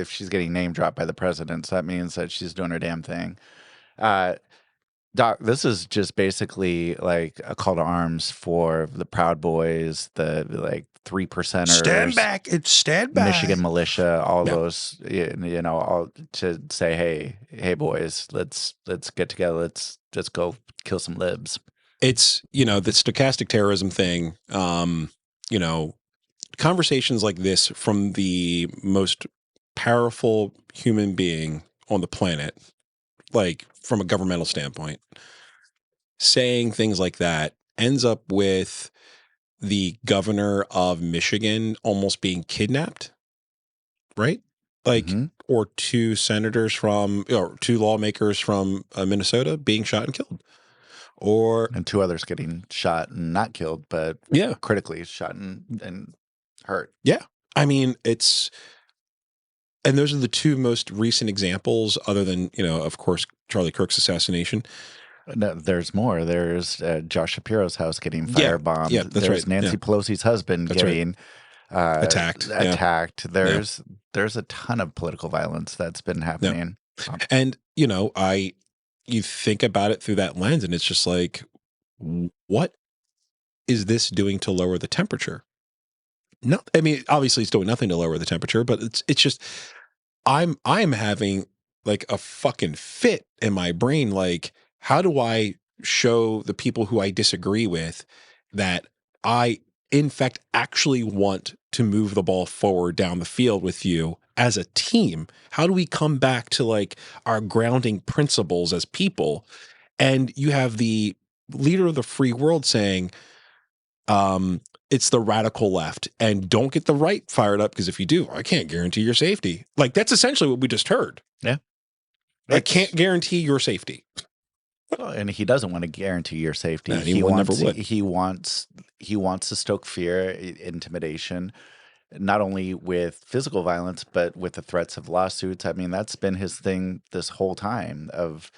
she's getting name dropped by the president. So that means that she's doing her damn thing. Doc, this is just basically like a call to arms for the Proud Boys, the like 3%ers. Stand back. It's stand back. Michigan militia, all those, all to say, hey, boys, let's get together. Let's go kill some libs. It's, the stochastic terrorism thing, conversations like this from the most powerful human being on the planet, like from a governmental standpoint, saying things like that ends up with the governor of Michigan almost being kidnapped, right? Like, or two senators from, or two lawmakers from Minnesota being shot and killed. And two others getting shot and not killed, but critically shot and hurt. Yeah. I mean, and those are the two most recent examples, other than, of course, Charlie Kirk's assassination. No, there's more. There's Josh Shapiro's house getting firebombed. Yeah, that's there's right. Nancy Pelosi's husband getting attacked. There's a ton of political violence that's been happening. And, you think about it through that lens, and it's just like, what is this doing to lower the temperature? No, I mean, obviously it's doing nothing to lower the temperature, but it's just, I'm having like a fucking fit in my brain. Like, how do I show the people who I disagree with that I, in fact, actually want to move the ball forward down the field with you as a team? How do we come back to like our grounding principles as people? And you have the leader of the free world saying, it's the radical left, and don't get the right fired up, because if you do, I can't guarantee your safety. Like, that's essentially what we just heard. Yeah. I can't guarantee your safety. Well, and he doesn't want to guarantee your safety. No, he never would. He wants to stoke fear, intimidation, not only with physical violence, but with the threats of lawsuits. I mean, that's been his thing this whole time of,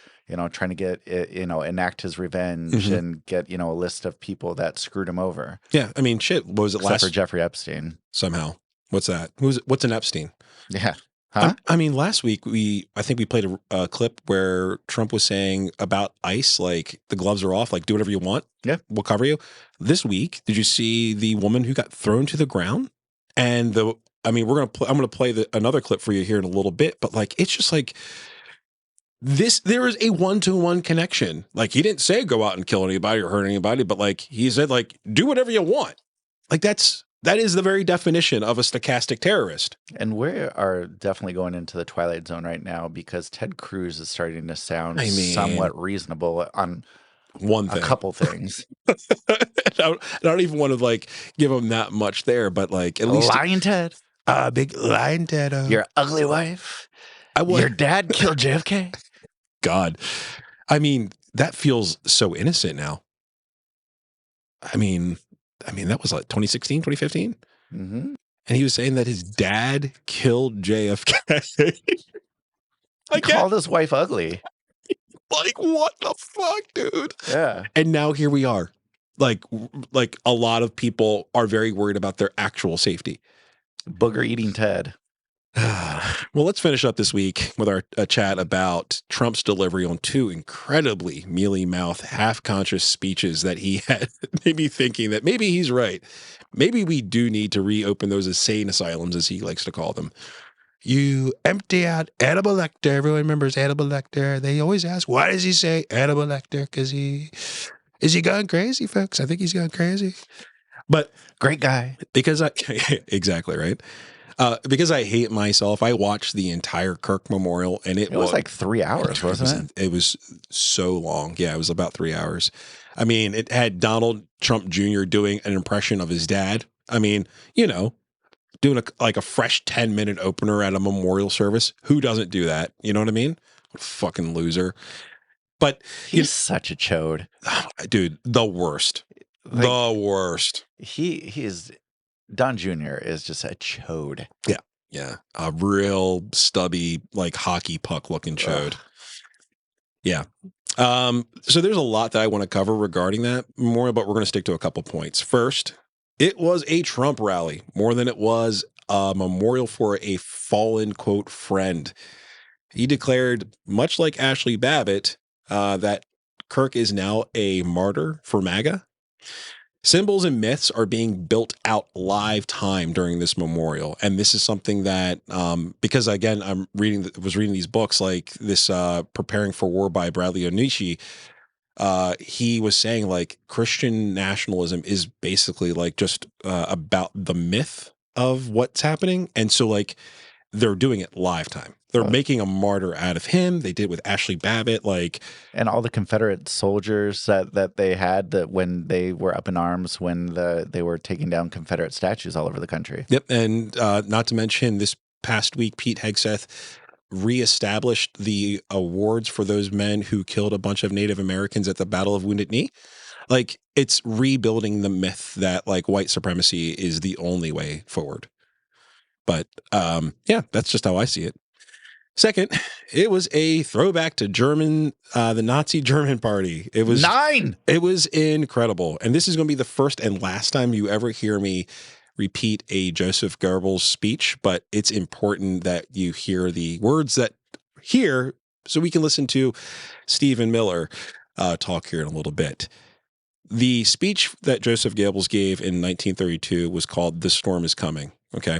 trying to get, enact his revenge and get, a list of people that screwed him over. Yeah. I mean, shit. What was it Except for Jeffrey Epstein. Somehow. What's that? What's an Epstein? Yeah. Huh? I mean, last week I think we played a clip where Trump was saying about ICE, like, the gloves are off, like, do whatever you want. Yeah. We'll cover you. This week, did you see the woman who got thrown to the ground? And I'm going to play another clip for you here in a little bit, but like, it's just like there is a one-to-one connection. Like, he didn't say go out and kill anybody or hurt anybody, but like, he said, like, do whatever you want. Like, that is the very definition of a stochastic terrorist. And we are definitely going into the twilight zone right now, because Ted Cruz is starting to sound somewhat reasonable on a couple things. I don't even want to like give him that much there, but like, at least lying Ted, big lying Ted, your ugly wife, your dad killed JFK. God, I mean, that feels so innocent now. I mean, that was like 2016, 2015. And he was saying that his dad killed JFK. He called his wife ugly. Like, what the fuck, dude? Yeah. And now here we are. Like a lot of people are very worried about their actual safety. Booger eating Ted. Well, let's finish up this week with our chat about Trump's delivery on two incredibly mealy-mouthed, half-conscious speeches that he had. Maybe thinking that maybe he's right. Maybe we do need to reopen those insane asylums, as he likes to call them. You empty out Hannibal Lecter. Everyone remembers Hannibal Lecter. They always ask, why does he say Hannibal Lecter? Because is he gone crazy, folks? I think he's gone crazy. But great guy. Because exactly right. Because I hate myself, I watched the entire Kirk memorial, and it was like 3 hours, wasn't it? It was so long. Yeah, it was about 3 hours. I mean, it had Donald Trump Jr. doing an impression of his dad. I mean, doing a fresh 10-minute opener at a memorial service. Who doesn't do that? You know what I mean? What a fucking loser. But he's such a chode. Dude, the worst. Like, the worst. He is... Don Jr. is just a chode. Yeah. Yeah. A real stubby, like hockey puck looking chode. Ugh. Yeah. So there's a lot that I want to cover regarding that memorial, but we're going to stick to a couple points. First, it was a Trump rally more than it was a memorial for a fallen, quote, friend. He declared, much like Ashley Babbitt, that Kirk is now a martyr for MAGA. Symbols and myths are being built out live time during this memorial. And this is something that, because again, was reading these books like this, Preparing for War by Bradley Onishi. He was saying like Christian nationalism is basically like just about the myth of what's happening. And so like they're doing it live time. They're making a martyr out of him. They did with Ashley Babbitt, like, and all the Confederate soldiers that they had that when they were up in arms when they were taking down Confederate statues all over the country. Yep, and not to mention this past week, Pete Hegseth reestablished the awards for those men who killed a bunch of Native Americans at the Battle of Wounded Knee. Like, it's rebuilding the myth that like white supremacy is the only way forward. But yeah, that's just how I see it. Second, it was a throwback to the Nazi German party. It was 9. It was incredible. And this is going to be the first and last time you ever hear me repeat a Joseph Goebbels speech, but it's important that you hear the words that here so we can listen to Stephen Miller talk here in a little bit. The speech that Joseph Goebbels gave in 1932 was called "The Storm is Coming." Okay.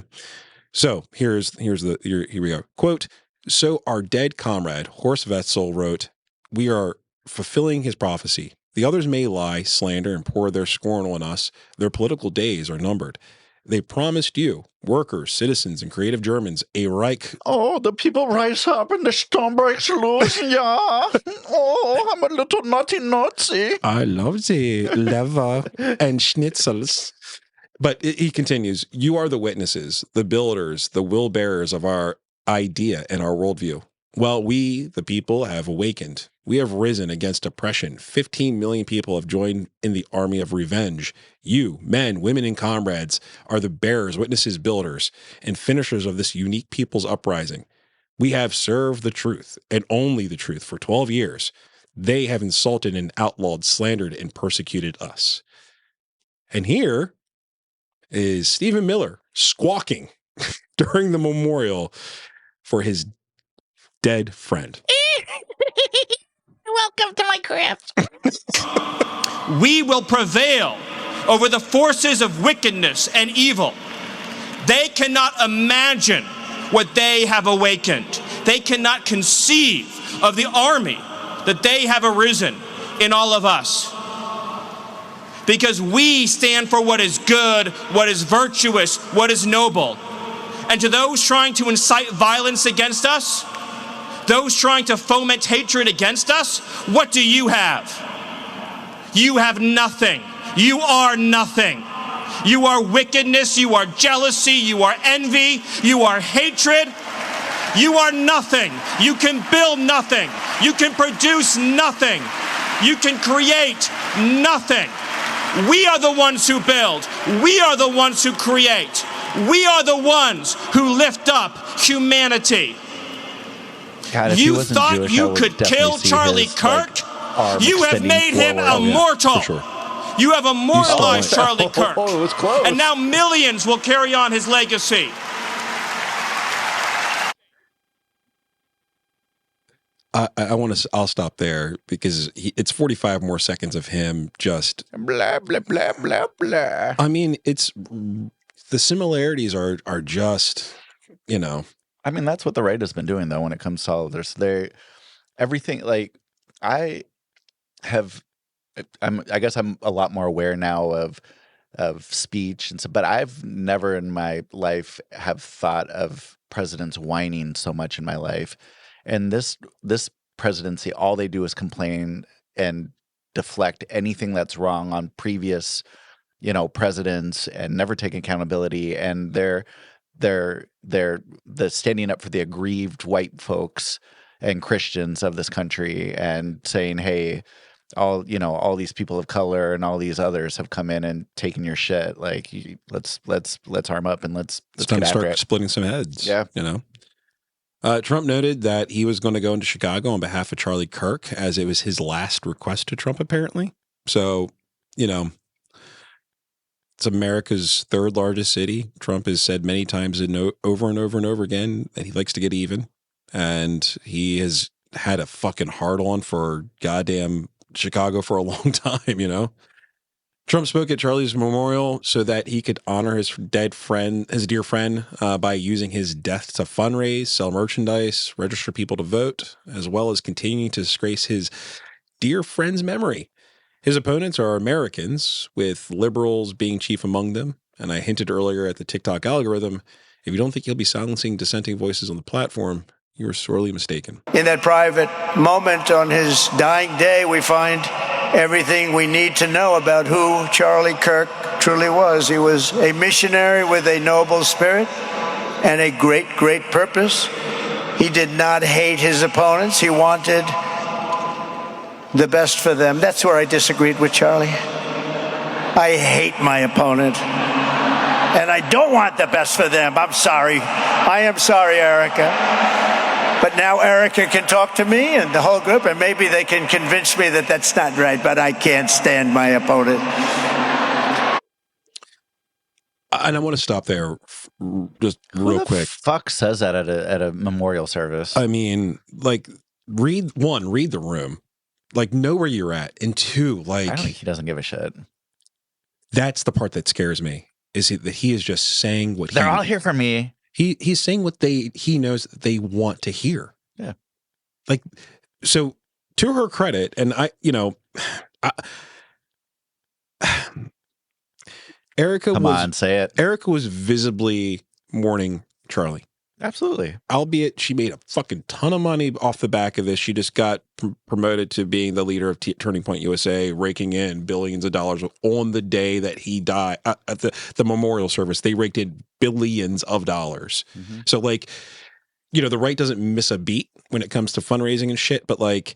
So here we go. Quote, "So our dead comrade, Horst Wetzel, wrote, we are fulfilling his prophecy. The others may lie, slander, and pour their scorn on us. Their political days are numbered. They promised you, workers, citizens, and creative Germans, a Reich." Oh, the people rise up and the storm breaks loose. Yeah. Oh, I'm a little naughty Nazi. I love the lever and schnitzels. But he continues, "You are the witnesses, the builders, the will bearers of our idea and our worldview. Well, we, the people, have awakened. We have risen against oppression. 15 million people have joined in the army of revenge. You, men, women, and comrades, are the bearers, witnesses, builders, and finishers of this unique people's uprising. We have served the truth, and only the truth, for 12 years. They have insulted and outlawed, slandered, and persecuted us." And here is Stephen Miller squawking during the memorial for his dead friend. Welcome to my craft. We will prevail over the forces of wickedness and evil. They cannot imagine what they have awakened. They cannot conceive of the army that they have arisen in all of us. Because we stand for what is good, what is virtuous, what is noble. And to those trying to incite violence against us, those trying to foment hatred against us, what do you have? You have nothing. You are nothing. You are wickedness, you are jealousy, you are envy, you are hatred. You are nothing. You can build nothing. You can produce nothing. You can create nothing. We are the ones who build. We are the ones who create. We are the ones who lift up humanity. God, you thought you could kill Charlie Kirk? You have made him immortal. Sure. You have immortalized Charlie Kirk. Oh, it was close. And now millions will carry on his legacy. I'll stop there because it's 45 more seconds of him just blah, blah, blah, blah, blah. I mean, the similarities are just, you know. I mean, that's what the right has been doing, though, when it comes to all of this. Everything, like, I guess I'm a lot more aware now of speech and stuff, but I've never in my life have thought of presidents whining so much in my life. And this presidency, all they do is complain and deflect anything that's wrong on previous, presidents and never take accountability. And they're the standing up for the aggrieved white folks and Christians of this country and saying, hey, all these people of color and all these others have come in and taken your shit. Like, let's arm up and let's time to start splitting some heads. Yeah. Trump noted that he was going to go into Chicago on behalf of Charlie Kirk, as it was his last request to Trump, apparently. So, it's America's third largest city. Trump has said many times over and over and over again that he likes to get even. And he has had a fucking hard on for goddamn Chicago for a long time, Trump spoke at Charlie's memorial so that he could honor his dear friend, by using his death to fundraise, sell merchandise, register people to vote, as well as continuing to disgrace his dear friend's memory. His opponents are Americans, with liberals being chief among them. And I hinted earlier at the TikTok algorithm. If you don't think he'll be silencing dissenting voices on the platform, you are sorely mistaken. In that private moment on his dying day, we find everything we need to know about who Charlie Kirk truly was. He was a missionary with a noble spirit and a great, great purpose. He did not hate his opponents. He wanted the best for them. That's where I disagreed with Charlie. I hate my opponent, and I don't want the best for them. I'm sorry. I am sorry, Erica. But now Erica can talk to me and the whole group, and maybe they can convince me that that's not right, but I can't stand my opponent. And I want to stop there just real quick. Fuck says that at a memorial service. I mean, like, read the room. Like, know where you're at. And two, like, I don't think he doesn't give a shit. That's the part that scares me, is that he is just saying what they're all here for me. He's saying what he knows that they want to hear. Yeah. Like, so to her credit, and Erica say it. Erica was visibly mourning Charlie. Absolutely. Albeit she made a fucking ton of money off the back of this. She just got promoted to being the leader of Turning Point USA, raking in billions of dollars on the day that he died at the memorial service. They raked in billions of dollars. Mm-hmm. So, like, the right doesn't miss a beat when it comes to fundraising and shit, but like,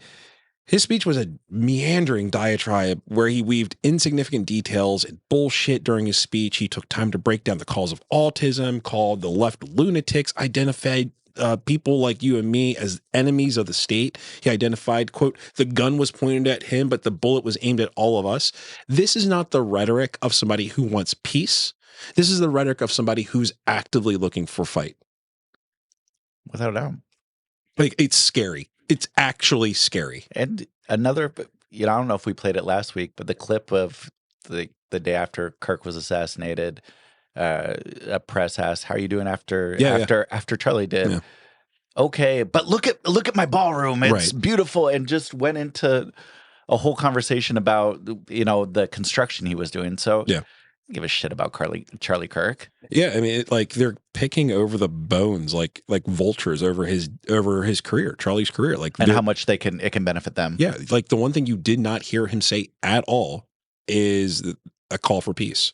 his speech was a meandering diatribe where he weaved insignificant details and bullshit during his speech. He took time to break down the cause of autism, called the left lunatics, identified people like you and me as enemies of the state. He identified, quote, the gun was pointed at him, but the bullet was aimed at all of us. This is not the rhetoric of somebody who wants peace. This is the rhetoric of somebody who's actively looking for fight. Without a doubt. Like, it's scary. It's actually scary. And another, I don't know if we played it last week, but the clip of the day after Kirk was assassinated, a press asked, "How are you doing after Charlie did?" Yeah. Okay, but look at my ballroom. It's beautiful, and just went into a whole conversation about the construction he was doing. So yeah. Give a shit about Charlie Kirk. Yeah, I mean, they're picking over the bones like vultures over his career, Charlie's career, and how much it can benefit them. Yeah, like the one thing you did not hear him say at all is a call for peace,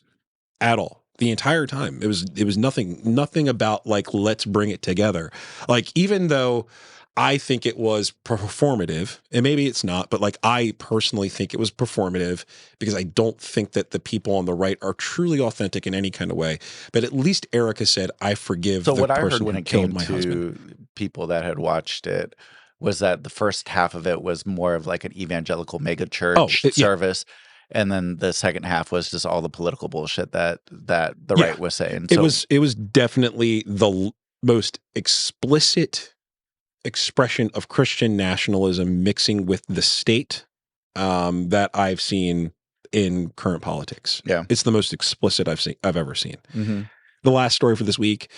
at all. The entire time, it was nothing about like, let's bring it together. Like, even though I think it was performative, and maybe it's not, but like, I personally think it was performative because I don't think that the people on the right are truly authentic in any kind of way. But at least Erica said, I forgive the person who killed my husband. People that had watched it was that the first half of it was more of like an evangelical mega church service. Yeah. And then the second half was just all the political bullshit that the right was saying. So, it was definitely the most explicit expression of Christian nationalism mixing with the state that I've seen in current politics. Yeah, it's the most explicit I've ever seen. Mm-hmm. The last story for this week: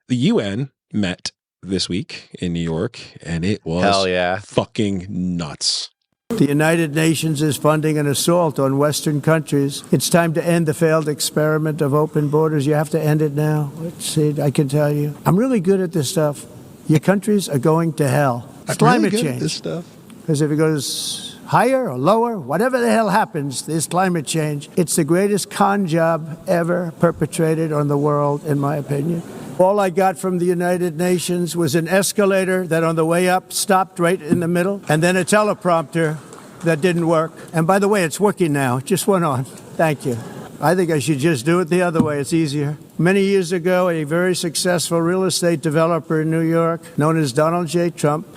the UN met this week in New York, and it was fucking nuts. The United Nations is funding an assault on Western countries. It's time to end the failed experiment of open borders. You have to end it now. Let's see, I can tell you. I'm really good at this stuff. Your countries are going to hell. It's climate change. This stuff. Because if it goes higher or lower, whatever the hell happens, there's climate change. It's the greatest con job ever perpetrated on the world, in my opinion. All I got from the United Nations was an escalator that on the way up stopped right in the middle, and then a teleprompter that didn't work. And by the way, it's working now. It just went on. Thank you. I think I should just do it the other way. It's easier. Many years ago, a very successful real estate developer in New York, known as Donald J. Trump,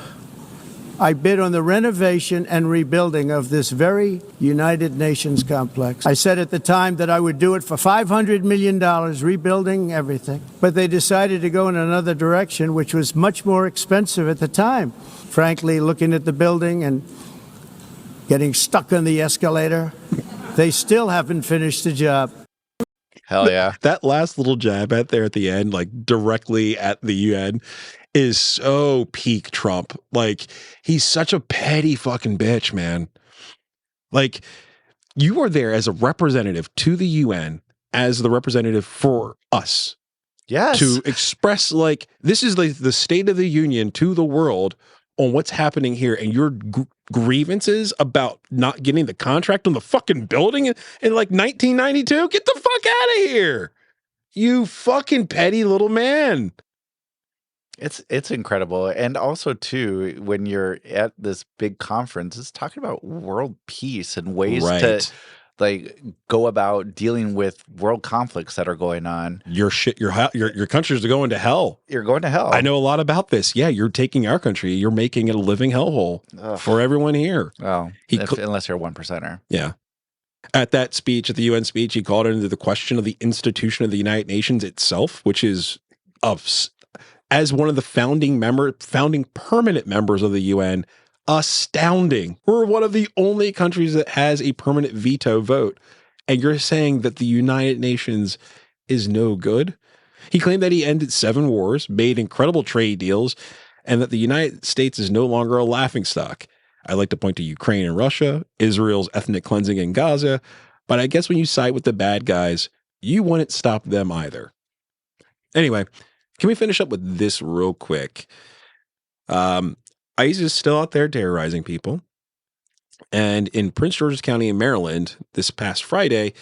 I bid on the renovation and rebuilding of this very United Nations complex. I said at the time that I would do it for $500 million, rebuilding everything. But they decided to go in another direction, which was much more expensive at the time. Frankly, looking at the building and getting stuck on the escalator, they still haven't finished the job. Hell yeah. That last little jab at the end, like directly at the UN, is so peak Trump. Like, he's such a petty fucking bitch, man. Like, you are there as a representative to the UN, as the representative for us. Yes. to express like this is like the State of the Union to the world on what's happening here, and your grievances about not getting the contract on the fucking building in like 1992. Get the fuck out of here, you fucking petty little man. It's incredible. And also too, when you're at this big conference, it's talking about world peace and ways to like go about dealing with world conflicts that are going on. Your countries are going to hell. You're going to hell. I know a lot about this. Yeah, you're taking our country. You're making it a living hellhole for everyone here. Oh, unless you're a 1%er. Yeah. At that speech, at the UN speech, he called into the question of the institution of the United Nations itself, which is as one of the founding permanent members of the UN, astounding. We're one of the only countries that has a permanent veto vote. And you're saying that the United Nations is no good? He claimed that he ended 7 wars, made incredible trade deals, and that the United States is no longer a laughingstock. I like to point to Ukraine and Russia, Israel's ethnic cleansing in Gaza, but I guess when you side with the bad guys, you wouldn't stop them either. Anyway, can we finish up with this real quick? ICE is still out there terrorizing people. And in Prince George's County in Maryland, this past Friday,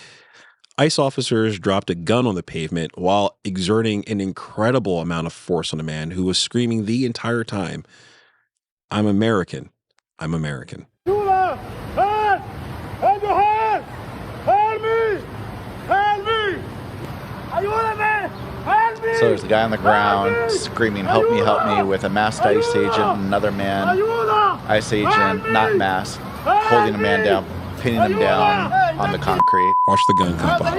ICE officers dropped a gun on the pavement while exerting an incredible amount of force on a man who was screaming the entire time, "I'm American. I'm American." So there's a guy on the ground screaming, help me," with a masked ICE agent, another man, ICE agent, not masked, holding a man down, pinning him down on the concrete. Watch the gun come by.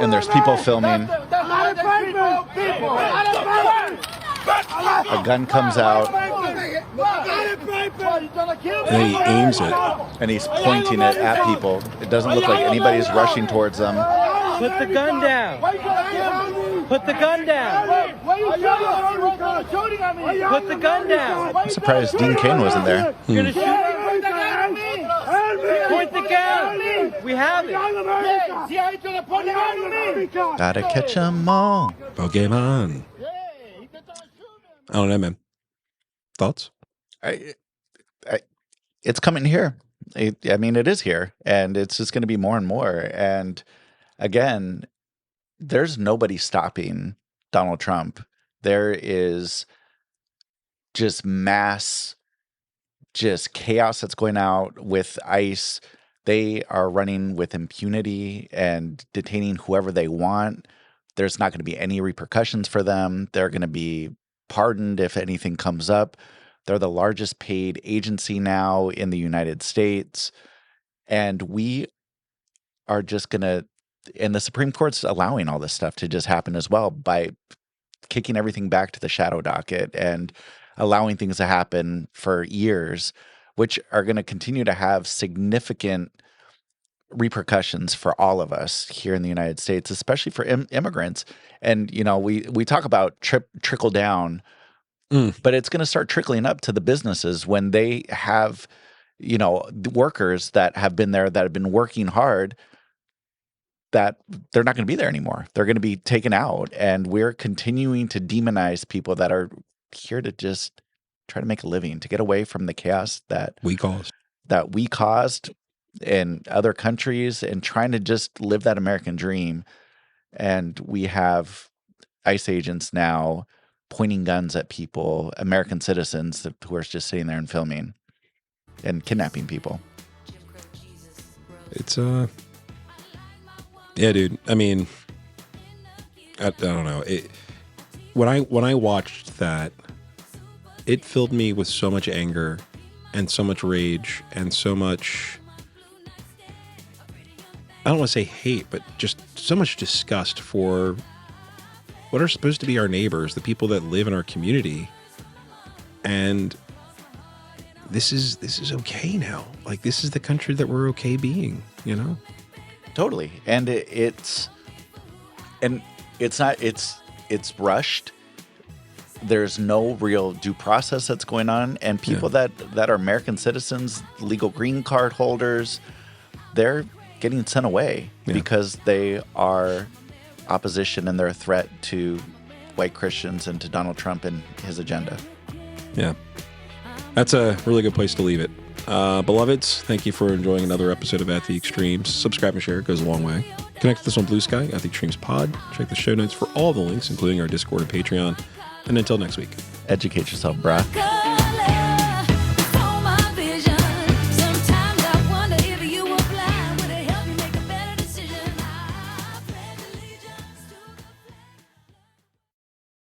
And there's people filming. A gun comes out. And then he aims it. And he's pointing it at people. It doesn't look like anybody's rushing towards them. Put the gun down. Put the gun down. Put the gun down. I'm surprised Dean Cain wasn't there. You're gonna shoot me? Point the gun. We have it. Gotta catch 'em all. Pokemon. I don't know, man. Thoughts? It's coming here. I mean, it is here, and it's just going to be more and more. And again, there's nobody stopping Donald Trump. There is just mass, just chaos that's going out with ICE. They are running with impunity and detaining whoever they want. There's not going to be any repercussions for them. They're going to be pardoned if anything comes up. They're the largest paid agency now in the United States. And we are just going to, and the Supreme Court's allowing all this stuff to just happen as well by kicking everything back to the shadow docket and allowing things to happen for years, which are going to continue to have significant repercussions for all of us here in the United States, especially for immigrants. And, you know, we talk about trickle down, but it's going to start trickling up to the businesses when they have, you know, workers that have been there, that have been working hard, that they're not going to be there anymore. They're going to be taken out. And we're continuing to demonize people that are here to just try to make a living, to get away from the chaos that we caused in other countries, and trying to just live that American dream. And we have ICE agents now pointing guns at people, American citizens who are just sitting there and filming and kidnapping people. It's yeah, dude. I mean, I don't know. When I watched that, it filled me with so much anger and so much rage and so much, I don't want to say hate, but just so much disgust for what are supposed to be our neighbors, the people that live in our community. And this is okay now. Like, this is the country that we're okay being, you know? Totally. And it's rushed. There's no real due process that's going on. And people that are American citizens, legal green card holders, they're getting sent away because they are opposition and they're a threat to white Christians and to Donald Trump and his agenda. Yeah. That's a really good place to leave it. Beloveds, thank you for enjoying another episode of At the Extremes. Subscribe and share. It goes a long way. Connect with us on Blue Sky, At the Extremes Pod. Check the show notes for all the links, including our Discord and Patreon. And until next week. Educate yourself, brah.